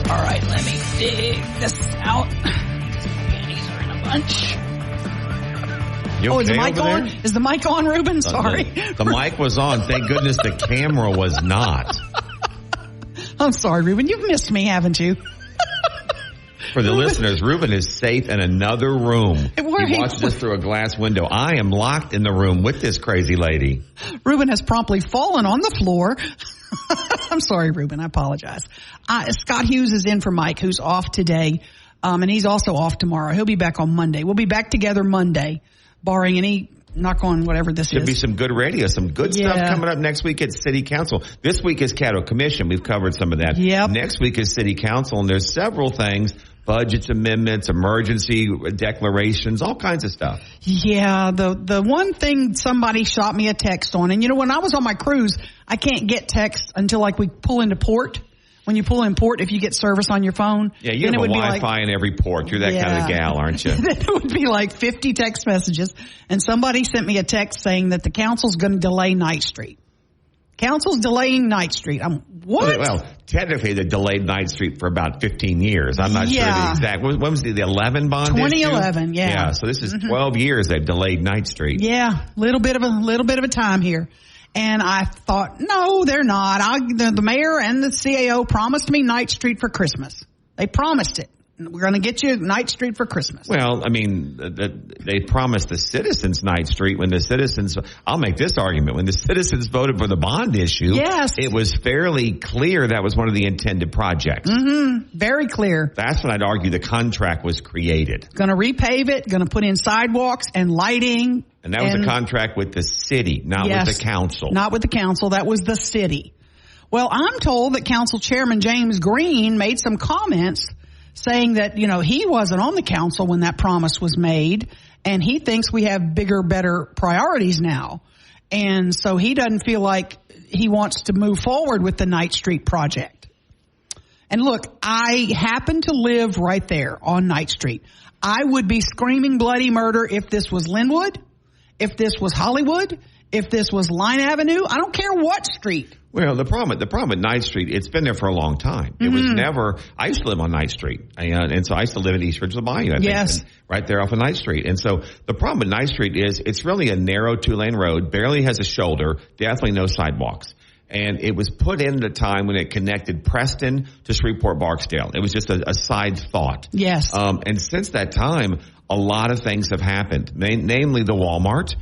All right, let me dig this out. Panties are in a bunch. Is the mic on? Is the mic on, Ruben? Sorry. The mic was on. Thank goodness the camera was not. I'm sorry, Ruben. You've missed me, haven't you? For the listeners, Ruben is safe in another room. He watches this through a glass window. I am locked in the room with this crazy lady. Ruben has promptly fallen on the floor. I'm sorry, Ruben. I apologize. Scott Hughes is in for Mike, who's off today, and he's also off tomorrow. He'll be back on Monday. We'll be back together Monday, barring any knock on whatever this Should be some good radio, some good stuff coming up next week at City Council. This week is Caddo Commission. We've covered some of that. Yep. Next week is City Council, and there's several things. Budgets, amendments, emergency declarations, all kinds of stuff. Yeah, the one thing somebody shot me a text on, and when I was on my cruise, I can't get text until we pull into port. When you pull in port, if you get service on your phone. Yeah, you have a Wi-Fi in every port. You're that kind of gal, aren't you? Then it would be 50 text messages, and somebody sent me a text saying that the council's going to delay Night Street. Council's delaying Night Street. What? Well, technically they delayed Night Street for about 15 years. I'm not sure the exact. When was the 11 bond 2011, issue? Yeah, so this is 12 years they've delayed Night Street. Yeah, little bit of a time here. And I thought, no, they're not. The mayor and the CAO promised me Night Street for Christmas. They promised it. We're going to get you Ninth Street for Christmas. Well, I mean, they promised the citizens Ninth Street when the citizens, I'll make this argument, when the citizens voted for the bond issue, yes, it was fairly clear that was one of the intended projects. Mm-hmm. Very clear. That's when I'd argue the contract was created. Going to repave it, going to put in sidewalks and lighting. And that was a contract with the city, not with the council. Not with the council. That was the city. Well, I'm told that Council Chairman James Green made some comments saying that, you know, he wasn't on the council when that promise was made, and he thinks we have bigger, better priorities now. And so he doesn't feel like he wants to move forward with the Ninth Street project. And look, I happen to live right there on Ninth Street. I would be screaming bloody murder if this was Linwood, if this was Hollywood, if this was Line Avenue. I don't care what street. Well, the problem with Ninth Street, it's been there for a long time. It was never, I used to live on Ninth Street. And so I used to live in East Ridge of the Bayou, I think. Yes. Right there off of Ninth Street. And so the problem with Ninth Street is it's really a narrow 2-lane road, barely has a shoulder, definitely no sidewalks. And it was put in at a time when it connected Preston to Shreveport Barksdale. It was just a side thought. Yes. And since that time, a lot of things have happened, namely the Walmart.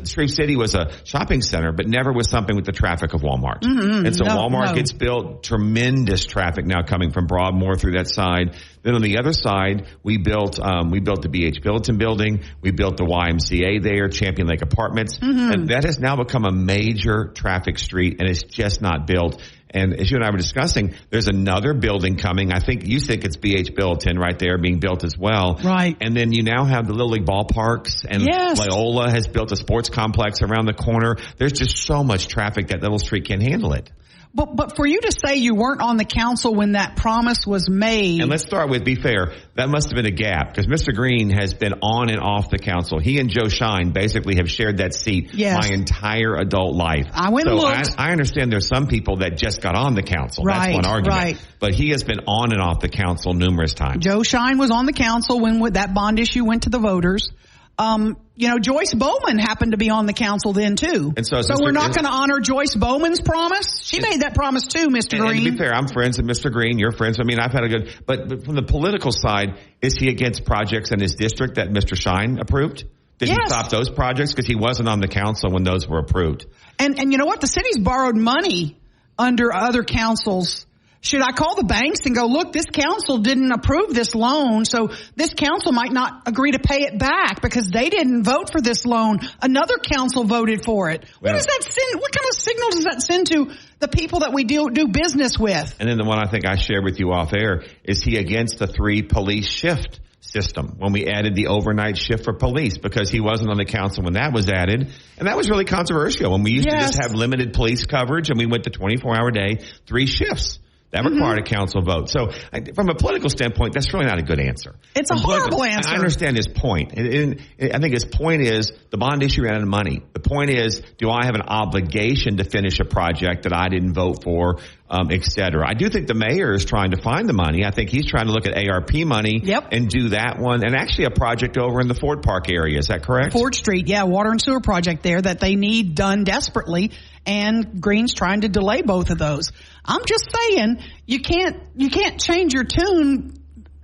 Shreve City was a shopping center, but never was something with the traffic of Walmart. And so Walmart gets built, tremendous traffic now coming from Broadmoor through that side. Then on the other side, we built the BH Billiton building. We built the YMCA there, Champion Lake Apartments. And that has now become a major traffic street, and it's just not built. And as you and I were discussing, there's another building coming. I think you think it's BH Billiton right there being built as well. Right. And then you now have the Little League ballparks, and Loyola has built a sports complex around the corner. There's just so much traffic that little street can't handle it. But for you to say you weren't on the council when that promise was made. And let's start with, be fair, that must have been a gap, because Mr. Green has been on and off the council. He and Joe Shine basically have shared that seat my entire adult life. I went and looked. I understand there's some people that just got on the council. That's one argument. Right. But he has been on and off the council numerous times. Joe Shine was on the council when that bond issue went to the voters. Joyce Bowman happened to be on the council then too. And so we're not going to honor Joyce Bowman's promise. She made that promise too, Mr. Green. And to be fair, I'm friends with Mr. Green. You're friends. I mean, I've had a good, but from the political side, is he against projects in his district that Mr. Shine approved? Did he stop those projects? Because he wasn't on the council when those were approved. And you know what? The city's borrowed money under other councils. Should I call the banks and go, look, this council didn't approve this loan, so this council might not agree to pay it back because they didn't vote for this loan. Another council voted for it. What does that send? What kind of signal does that send to the people that we do business with? And then the one I think I shared with you off air, is he against the 3 police shift system when we added the overnight shift for police, because he wasn't on the council when that was added. And that was really controversial when we used to just have limited police coverage and we went to 24-hour day, 3 shifts. That required a council vote. So from a political standpoint, that's really not a good answer. It's a horrible answer. I understand his point. I think his point is the bond issue ran out of money. The point is, do I have an obligation to finish a project that I didn't vote for, et cetera? I do think the mayor is trying to find the money. I think he's trying to look at ARP money and do that one. And actually a project over in the Ford Park area. Is that correct? Ford Street, water and sewer project there that they need done desperately. And Green's trying to delay both of those. I'm just saying, you can't change your tune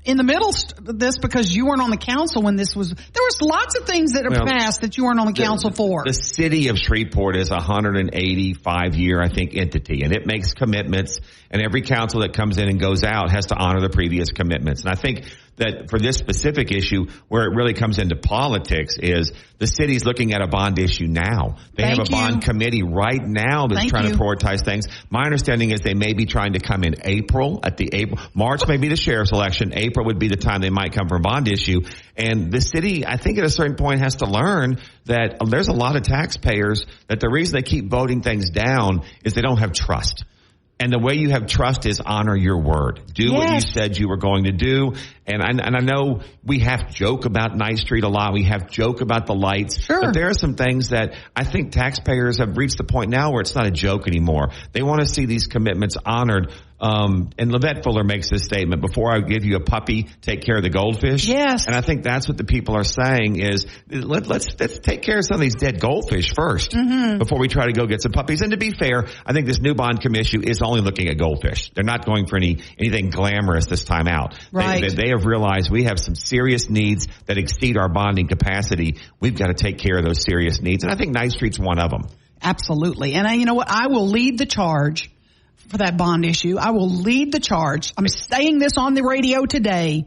in the middle of this because you weren't on the council when this was. There was lots of things that have passed that you weren't on the council for. The city of Shreveport is a 185-year, I think, entity, and it makes commitments. And every council that comes in and goes out has to honor the previous commitments. And I think that for this specific issue, where it really comes into politics, is the city's looking at a bond issue now. They have a bond committee right now that's trying to prioritize things. My understanding is they may be trying to come in April. March may be the sheriff's election. April would be the time they might come for a bond issue. And the city, I think at a certain point, has to learn that there's a lot of taxpayers that the reason they keep voting things down is they don't have trust. And the way you have trust is honor your word. Do what you said you were going to do. And I know we have joke about Ninth Street a lot. We have joke about the lights. Sure. But there are some things that I think taxpayers have reached the point now where it's not a joke anymore. They want to see these commitments honored And Levette Fuller makes this statement: before I give you a puppy, take care of the goldfish. Yes. And I think that's what the people are saying is let's take care of some of these dead goldfish first before we try to go get some puppies. And to be fair, I think this new bond commission is only looking at goldfish. They're not going for anything glamorous this time out. Right. They have realized we have some serious needs that exceed our bonding capacity. We've got to take care of those serious needs. And I think Ninth Street's one of them. Absolutely. And you know what? I will lead the charge for that bond issue. I will lead the charge. I'm saying this on the radio today.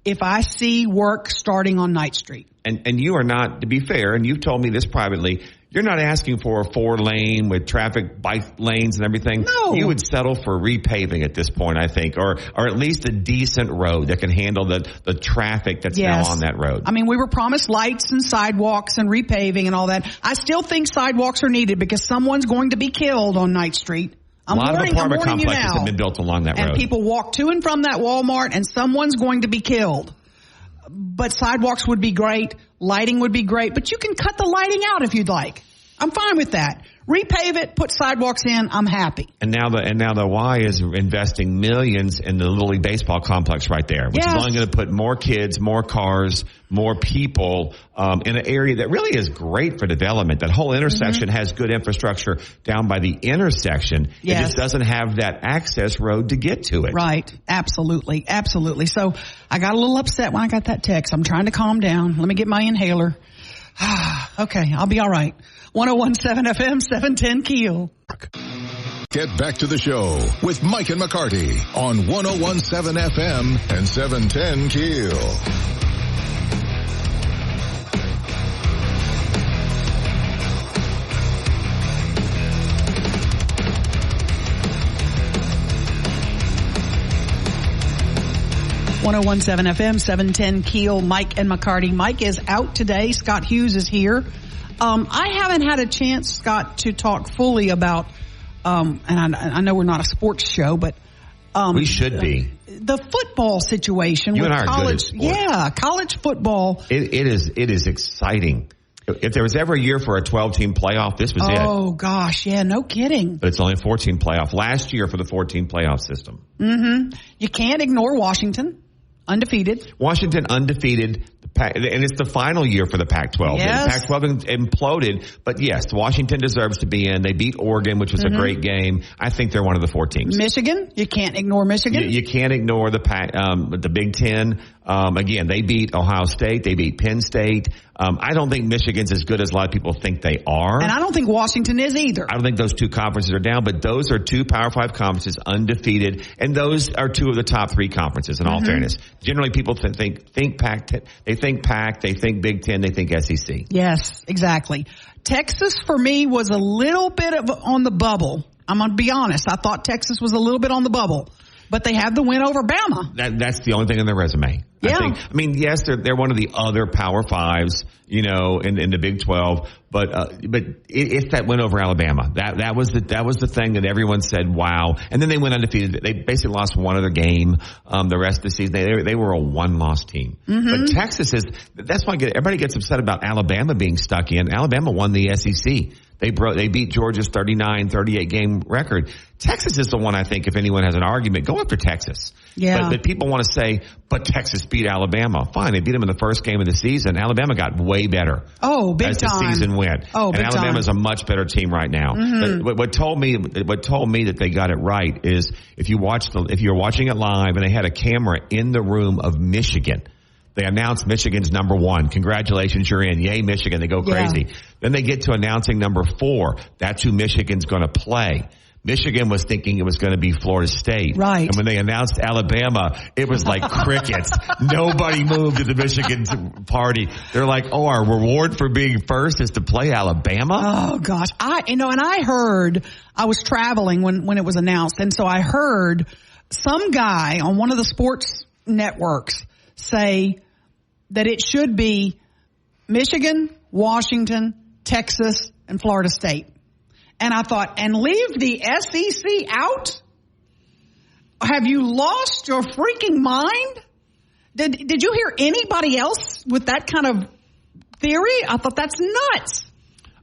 If I see work starting on Ninth Street. And you are not, to be fair, and you've told me this privately, you're not asking for a 4-lane with traffic bike lanes and everything. No. You would settle for repaving at this point, I think, or at least a decent road that can handle the traffic that's now on that road. I mean, we were promised lights and sidewalks and repaving and all that. I still think sidewalks are needed because someone's going to be killed on Ninth Street. A lot of apartment complexes have been built along that road. And people walk to and from that Walmart, and someone's going to be killed. But sidewalks would be great. Lighting would be great. But you can cut the lighting out if you'd like. I'm fine with that. Repave it, put sidewalks in, I'm happy. And now the Y is investing millions in the Little League baseball complex right there, which is only going to put more kids, more cars, more people in an area that really is great for development. That whole intersection has good infrastructure down by the intersection. Yes. It just doesn't have that access road to get to it. Right. Absolutely. Absolutely. So I got a little upset when I got that text. I'm trying to calm down. Let me get my inhaler. Okay, I'll be all right. 101.7 FM, 710 KEEL. Get back to the show with Mike and McCarty on 101.7 FM and 710 KEEL. 101.7 FM, 710 KEEL. Mike and McCarty. Mike is out today. Scott Hughes is here. I haven't had a chance, Scott, to talk fully about, and I know we're not a sports show, but we should be. The football situation. You with and I are college, good at sports. Yeah, college football. It is exciting. If there was ever a year for a 12-team playoff, this was it. Oh, gosh. Yeah, no kidding. But it's only a 14 playoff. Last year for the 14 playoff system. You can't ignore Washington. Undefeated. Washington undefeated. And it's the final year for the Pac-12. Yes. The Pac-12 imploded. But yes, Washington deserves to be in. They beat Oregon, which was a great game. I think they're one of the 4 teams. Michigan. You can't ignore Michigan. You can't ignore the Big Ten. Again, they beat Ohio State. They beat Penn State. I don't think Michigan's as good as a lot of people think they are. And I don't think Washington is either. I don't think those 2 conferences are down, but those are 2 Power 5 conferences undefeated, and those are 2 of the top 3 conferences in all fairness. Generally, people think Pac, they think Pac, they think Big Ten, they think SEC. Yes, exactly. Texas, for me, was a little bit on the bubble. I'm going to be honest. I thought Texas was a little bit on the bubble. But they have the win over Bama. That's the only thing in their resume. Yeah. I mean, yes, they're one of the other Power 5s, in the Big 12. But it's that win over Alabama. That was the thing that everyone said, wow. And then they went undefeated. They basically lost one other game. The rest of the season, they were a 1-loss team. But Texas that's why everybody gets upset about Alabama being stuck in. Alabama won the SEC. They beat Georgia's 39-38 game record. Texas is the one, I think, if anyone has an argument, go after Texas. Yeah. But people want to say, but Texas beat Alabama. Fine, they beat them in the first game of the season. Alabama got way better. Oh, big as time. the season went. Oh, big and Alabama's time. a much better team right now. But what told me that they got it right is if you're watching it live and they had a camera in the room of Michigan. They announced Michigan's number 1. Congratulations, you're in. Yay, Michigan. They go crazy. Yeah. Then they get to announcing number 4. That's who Michigan's going to play. Michigan was thinking it was going to be Florida State. Right. And when they announced Alabama, it was like crickets. Nobody moved at the Michigan party. They're like, oh, our reward for being first is to play Alabama? Oh, gosh. And I heard, I was traveling when it was announced, and so I heard some guy on one of the sports networks say that it should be Michigan, Washington, Texas, and Florida State. And I thought, and leave the SEC out? Have you lost your freaking mind? Did you hear anybody else with that kind of theory? I thought that's nuts.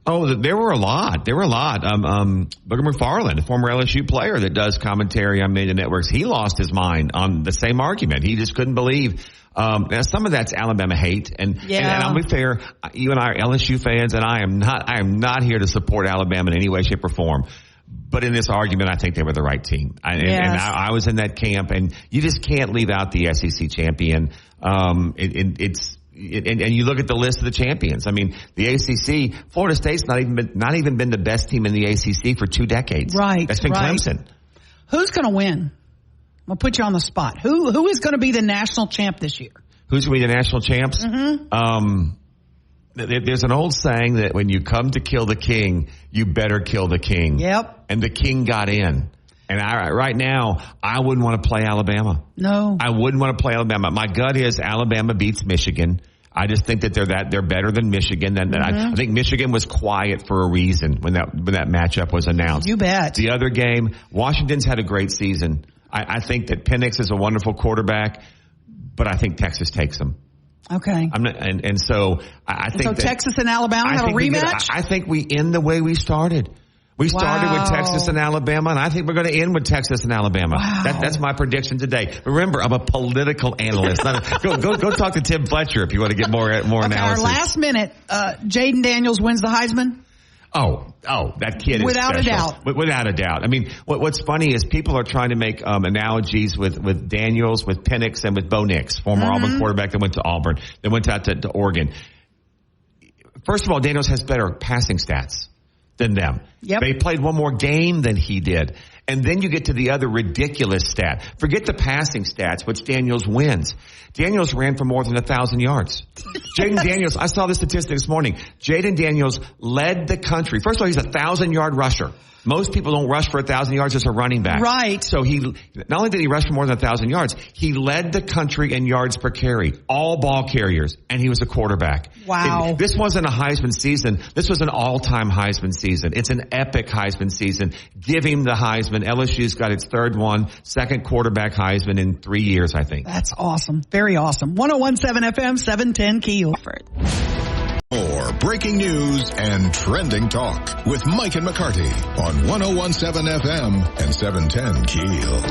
Oh, there were a lot. Booger McFarland, a former LSU player that does commentary on media networks, he lost his mind on the same argument. He just couldn't believe. Now some of that's Alabama hate, and I'll be fair, you and I are LSU fans, and I am not here to support Alabama in any way, shape, or form. But in this argument, I think they were the right team. And I was in that camp, and you just can't leave out the SEC champion. And you look at the list of the champions. I mean, the ACC, Florida State's not even been the best team in the ACC for 2 decades. Right. That's been Clemson. Who's going to win? I'll put you on the spot. Who is going to be the national champ this year? Who's going to be the national champs? Mm-hmm. There's an old saying that when you come to kill the king, you better kill the king. Yep. And the king got in. And right now, I wouldn't want to play Alabama. No. I wouldn't want to play Alabama. My gut is Alabama beats Michigan. I just think that they're better than Michigan. I think Michigan was quiet for a reason when that matchup was announced. You bet. The other game, Washington's had a great season. I think that Penix is a wonderful quarterback, but I think Texas takes them. Okay. So I think so Texas and Alabama have a rematch? I think we end the way we started. We started with Texas and Alabama, and I think we're going to end with Texas and Alabama. Wow. That's my prediction today. Remember, I'm a political analyst. Go talk to Tim Fletcher if you want to get more analysis. Our last minute, Jaden Daniels wins the Heisman. Oh, that kid is without special. A doubt. Without a doubt. I mean, what's funny is people are trying to make analogies with Daniels, with Penix, and with Bo Nix, former Auburn quarterback that went to Auburn, that went out to Oregon. First of all, Daniels has better passing stats than them. Yep. They played one more game than he did. And then you get to the other ridiculous stat. Forget the passing stats, which Daniels wins. Daniels ran for more than 1,000 yards. Jaden Daniels, I saw the statistic this morning. Jaden Daniels led the country. First of all, he's a 1,000-yard rusher. Most people don't rush for 1,000 yards as a running back. Right. So not only did he rush for more than 1,000 yards, he led the country in yards per carry, all ball carriers, and he was a quarterback. Wow. This wasn't a Heisman season. This was an all-time Heisman season. It's an epic Heisman season. Give him the Heisman. LSU's got its third one, second quarterback Heisman in 3 years, I think. That's awesome. Very awesome. 101.7 FM, 710 KEEL. More breaking news and trending talk with Mike and McCarty on 101.7 FM and 710 KEEL.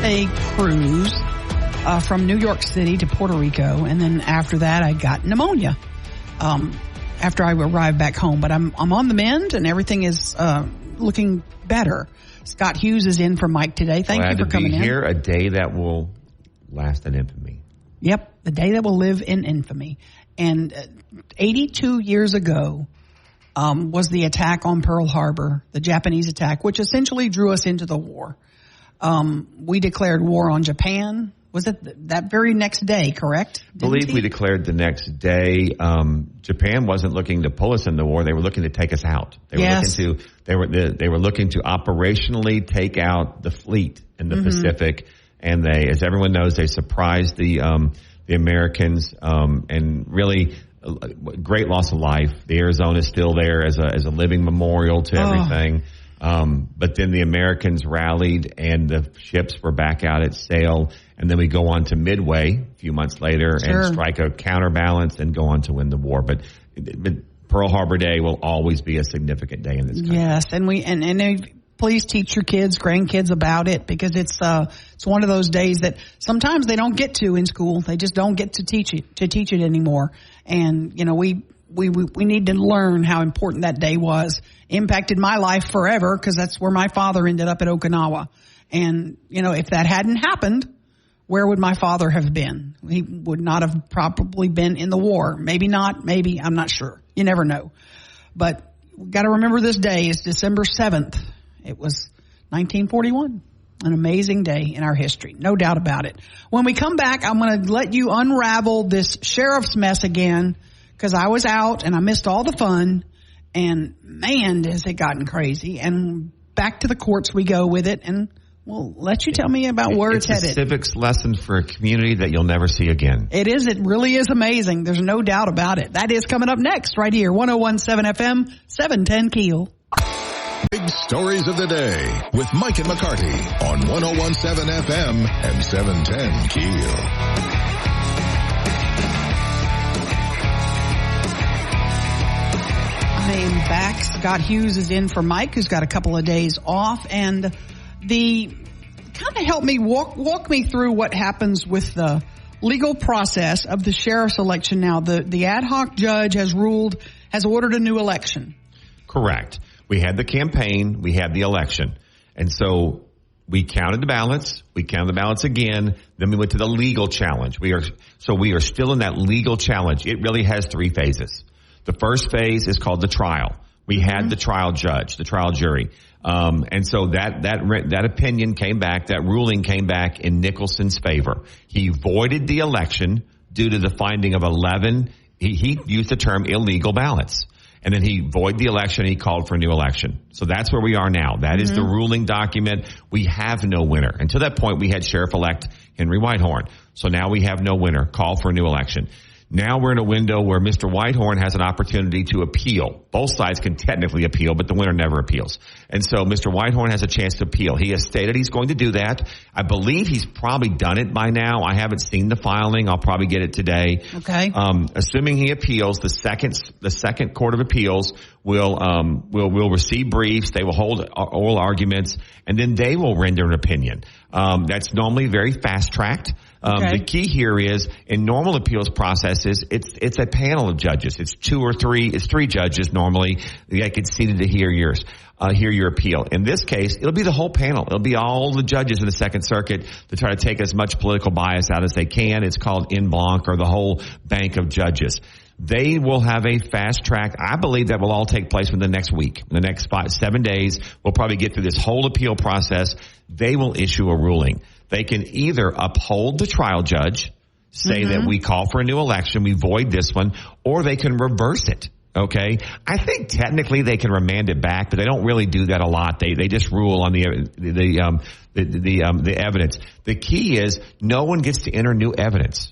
A cruise from New York City to Puerto Rico, and then after that I got pneumonia after I arrived back home. But I'm on the mend, and everything is looking better. Scott Hughes is in for Mike today. Thank you for coming in. Glad to be here, a day that will last in infamy. Yep, the day that will live in infamy. And 82 years ago was the attack on Pearl Harbor, the Japanese attack, which essentially drew us into the war. We declared war on Japan. Was it that very next day, correct? I believe we declared the next day. Japan wasn't looking to pull us in the war; they were looking to take us out. They were looking to operationally take out the fleet in the Pacific, and they, as everyone knows, they surprised the Americans, and really great loss of life. The Arizona is still there as a living memorial to everything. But then the Americans rallied and the ships were back out at sail. And then we go on to Midway a few months later and strike a counterbalance and go on to win the war. But Pearl Harbor Day will always be a significant day in this country. Yes, and please teach your kids, grandkids about it, because it's one of those days that sometimes they don't get to in school. They just don't get to teach it anymore. And we need to learn how important that day was. Impacted my life forever, because that's where my father ended up at Okinawa. And, if that hadn't happened, where would my father have been? He would not have probably been in the war. Maybe not. Maybe. I'm not sure. You never know. But we've got to remember this day is December 7th. It was 1941. An amazing day in our history. No doubt about it. When we come back, I'm going to let you unravel this sheriff's mess again, because I was out and I missed all the fun. And man, has it gotten crazy. And back to the courts we go with it. And we'll let you tell me about where it's headed. It's a civics lesson for a community that you'll never see again. It is. It really is amazing. There's no doubt about it. That is coming up next right here. 101.7 FM, 710 KEEL. Big stories of the day with Mike and McCarty on 101.7 FM and 710 KEEL. I'm back. Scott Hughes is in for Mike, who's got a couple of days off, and kind of help me walk me through what happens with the legal process of the sheriff's election now. The ad hoc judge has ordered a new election. Correct. We had the campaign, we had the election. And so we counted the ballots, again, then we went to the legal challenge. We are still in that legal challenge. It really has three phases. The first phase is called the trial. We had the trial judge, the trial jury. And so that opinion came back, that ruling came back in Nicholson's favor. He voided the election due to the finding of 11, he used the term illegal ballots. And then he voided the election and he called for a new election. So that's where we are now. That is the ruling document. We have no winner. Until that point, we had Sheriff-elect Henry Whitehorn. So now we have no winner. Call for a new election. Now we're in a window where Mr. Whitehorn has an opportunity to appeal. Both sides can technically appeal, but the winner never appeals. And so Mr. Whitehorn has a chance to appeal. He has stated he's going to do that. I believe he's probably done it by now. I haven't seen the filing. I'll probably get it today. Okay. Assuming he appeals, the second court of appeals will receive briefs. They will hold oral arguments, and then they will render an opinion. That's normally very fast-tracked. The key here is in normal appeals processes, it's a panel of judges. It's three judges normally. They get seated to hear your appeal. In this case, it'll be the whole panel. It'll be all the judges in the Second Circuit to try to take as much political bias out as they can. It's called en banc, or the whole bank of judges. They will have a fast track. I believe that will all take place within the next week. In the next 7 days, we'll probably get through this whole appeal process. They will issue a ruling. They can either uphold the trial judge, say that we call for a new election, we void this one, or they can reverse it. Okay, I think technically they can remand it back, but they don't really do that a lot. They just rule on the evidence. The key is no one gets to enter new evidence.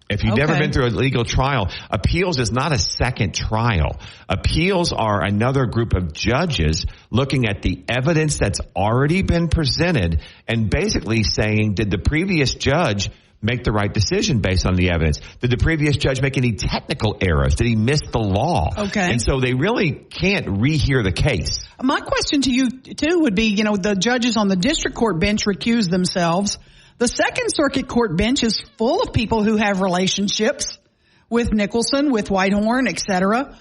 If you've never been through a legal trial, appeals is not a second trial. Appeals are another group of judges looking at the evidence that's already been presented and basically saying, did the previous judge make the right decision based on the evidence? Did the previous judge make any technical errors? Did he miss the law? Okay. And so they really can't rehear the case. My question to you, too, would be, the judges on the district court bench recuse themselves. The Second Circuit Court bench is full of people who have relationships with Nicholson, with Whitehorn, et cetera.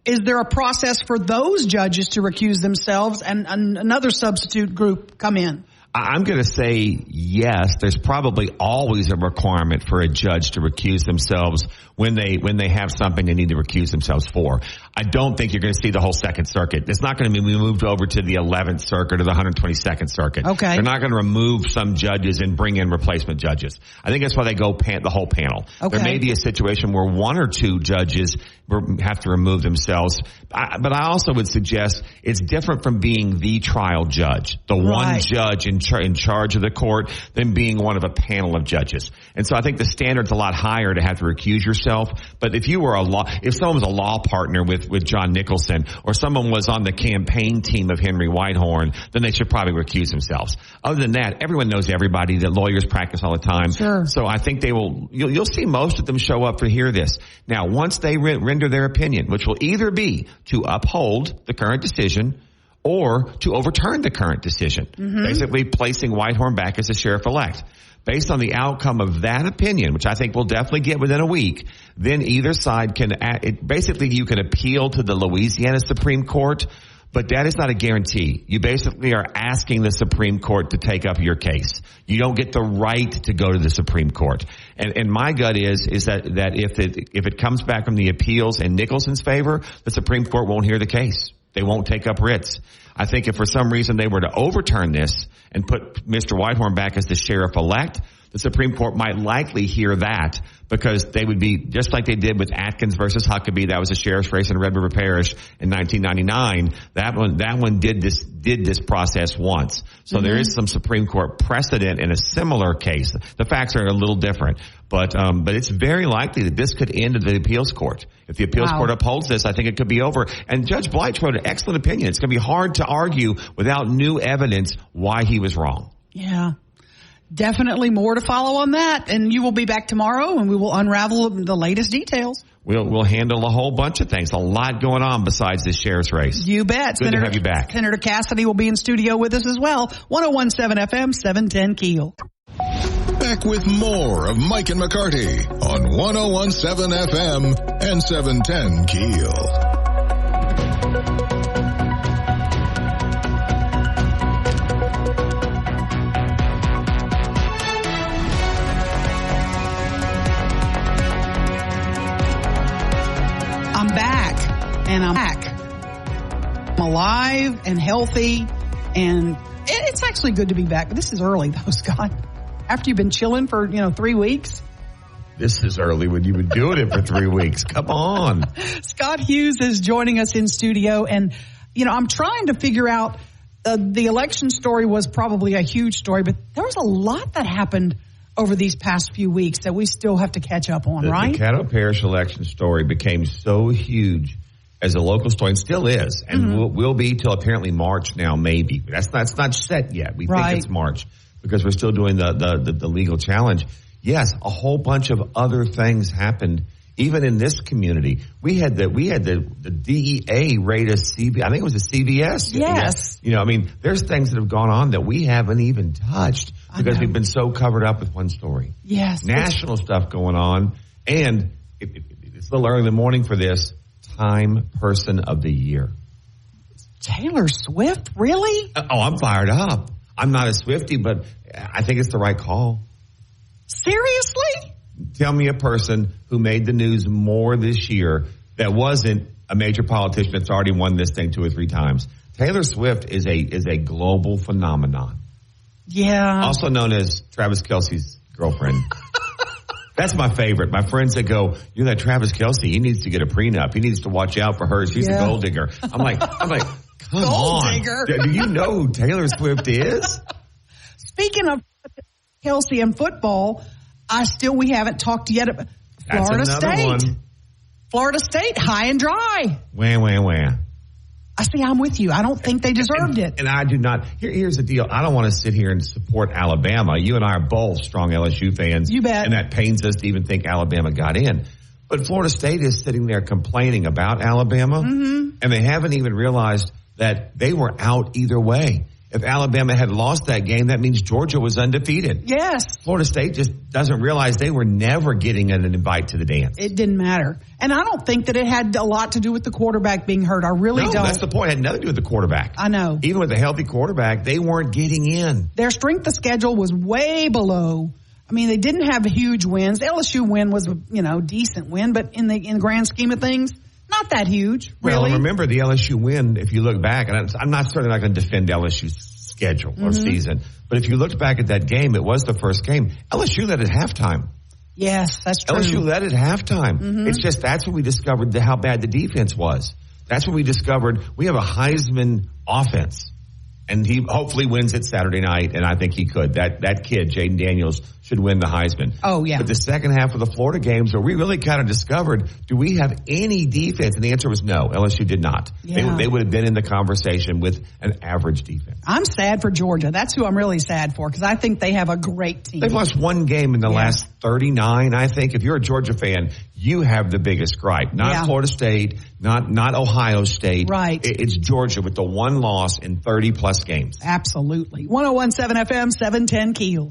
Is there a process for those judges to recuse themselves and another substitute group come in? I'm going to say yes. There's probably always a requirement for a judge to recuse themselves when they have something they need to recuse themselves for. I don't think you're going to see the whole Second Circuit. It's not going to be moved over to the 11th Circuit or the 122nd Circuit. Okay. They're not going to remove some judges and bring in replacement judges. I think that's why they go the whole panel. Okay. There may be a situation where one or two judges have to remove themselves. But I also would suggest it's different from being the trial judge, the one judge in charge of the court, than being one of a panel of judges. And so I think the standard's a lot higher to have to recuse yourself. But if someone was a law partner with John Nicholson, or someone was on the campaign team of Henry Whitehorn, then they should probably recuse themselves. Other than that, everyone knows everybody, that lawyers practice all the time. Sure. So I think you'll see most of them show up to hear this. Now, once they render their opinion, which will either be to uphold the current decision or to overturn the current decision, basically placing Whitehorn back as the sheriff-elect. Based on the outcome of that opinion, which I think we'll definitely get within a week, then either side basically you can appeal to the Louisiana Supreme Court, but that is not a guarantee. You basically are asking the Supreme Court to take up your case. You don't get the right to go to the Supreme Court. And my gut is that if it comes back from the appeals in Nicholson's favor, the Supreme Court won't hear the case. They won't take up writs. I think if for some reason they were to overturn this and put Mr. Whitehorn back as the sheriff-elect, the Supreme Court might likely hear that because they would be just like they did with Atkins versus Huckabee. That was a sheriff's race in Red River Parish in 1999. That one did this process once. So there is some Supreme Court precedent in a similar case. The facts are a little different, but it's very likely that this could end at the appeals court. If the appeals court upholds this, I think it could be over. And Judge Blight wrote an excellent opinion. It's going to be hard to argue without new evidence why he was wrong. Yeah. Definitely more to follow on that. And you will be back tomorrow and we will unravel the latest details. We'll handle a whole bunch of things. A lot going on besides this sheriff's race. You bet. Good to have you back. Senator Cassidy will be in studio with us as well. 101.7 FM, 710 KEEL. Back with more of Mike and McCarty on 101.7 FM and 710 KEEL. I'm back. I'm alive and healthy, and it's actually good to be back. This is early, though, Scott. After you've been chilling for, 3 weeks. This is early when you've been doing it for 3 weeks. Come on. Scott Hughes is joining us in studio, and, I'm trying to figure out, the election story was probably a huge story, but there was a lot that happened over these past few weeks that we still have to catch up on, right? The Caddo Parish election story became so huge as a local story, and still is, and will be till apparently March now, maybe. That's not set yet. We think it's March because we're still doing the legal challenge. Yes, a whole bunch of other things happened, even in this community. We had the DEA raid a CVS. I think it was a CVS. Yes. There's things that have gone on that we haven't even touched because we've been so covered up with one story. Yes. National stuff going on, and it's a little early in the morning for this. Time Person of the Year. Taylor Swift, really? I'm fired up. I'm not a Swiftie, but I think it's the right call. Seriously? Tell me a person who made the news more this year that wasn't a major politician that's already won this thing 2 or 3 times. Taylor Swift is a global phenomenon. Yeah. Also known as Travis Kelce's girlfriend. That's my favorite. My friends that go, that Travis Kelce, he needs to get a prenup. He needs to watch out for her. She's a gold digger. I'm like, come gold on. Digger. Do you know who Taylor Swift is? Speaking of Kelce and football, we haven't talked yet about Florida State. One. Florida State, high and dry. Wah. I see. I'm with you. I don't think they deserved it. And I do not. Here's the deal. I don't want to sit here and support Alabama. You and I are both strong LSU fans. You bet. And that pains us to even think Alabama got in. But Florida State is sitting there complaining about Alabama. Mm-hmm. And they haven't even realized that they were out either way. If Alabama had lost that game, that means Georgia was undefeated. Yes. Florida State just doesn't realize they were never getting an invite to the dance. It didn't matter. And I don't think that it had a lot to do with the quarterback being hurt. I really don't. That's the point. It had nothing to do with the quarterback. I know. Even with a healthy quarterback, they weren't getting in. Their strength of schedule was way below. They didn't have huge wins. The LSU win was a, decent win, but in the grand scheme of things, not that huge, really. Well, remember the LSU win, if you look back, and I'm certainly not going to defend LSU's schedule or season, but if you looked back at that game, it was the first game. LSU led at halftime. Yes, that's true. LSU led at halftime. Mm-hmm. It's just that's when we discovered how bad the defense was. That's when we discovered we have a Heisman offense. And he hopefully wins it Saturday night, and I think he could. That kid, Jaden Daniels, should win the Heisman. Oh, yeah. But the second half of the Florida games where we really kind of discovered, do we have any defense? And the answer was no. LSU did not. Yeah. They would have been in the conversation with an average defense. I'm sad for Georgia. That's who I'm really sad for because I think they have a great team. They've lost one game in the last 39, I think. If you're a Georgia fan, you have the biggest gripe. Not Florida State, not Ohio State. Right. It's Georgia with the one loss in 30-plus games. Absolutely. 101.7 FM, 710 KEEL.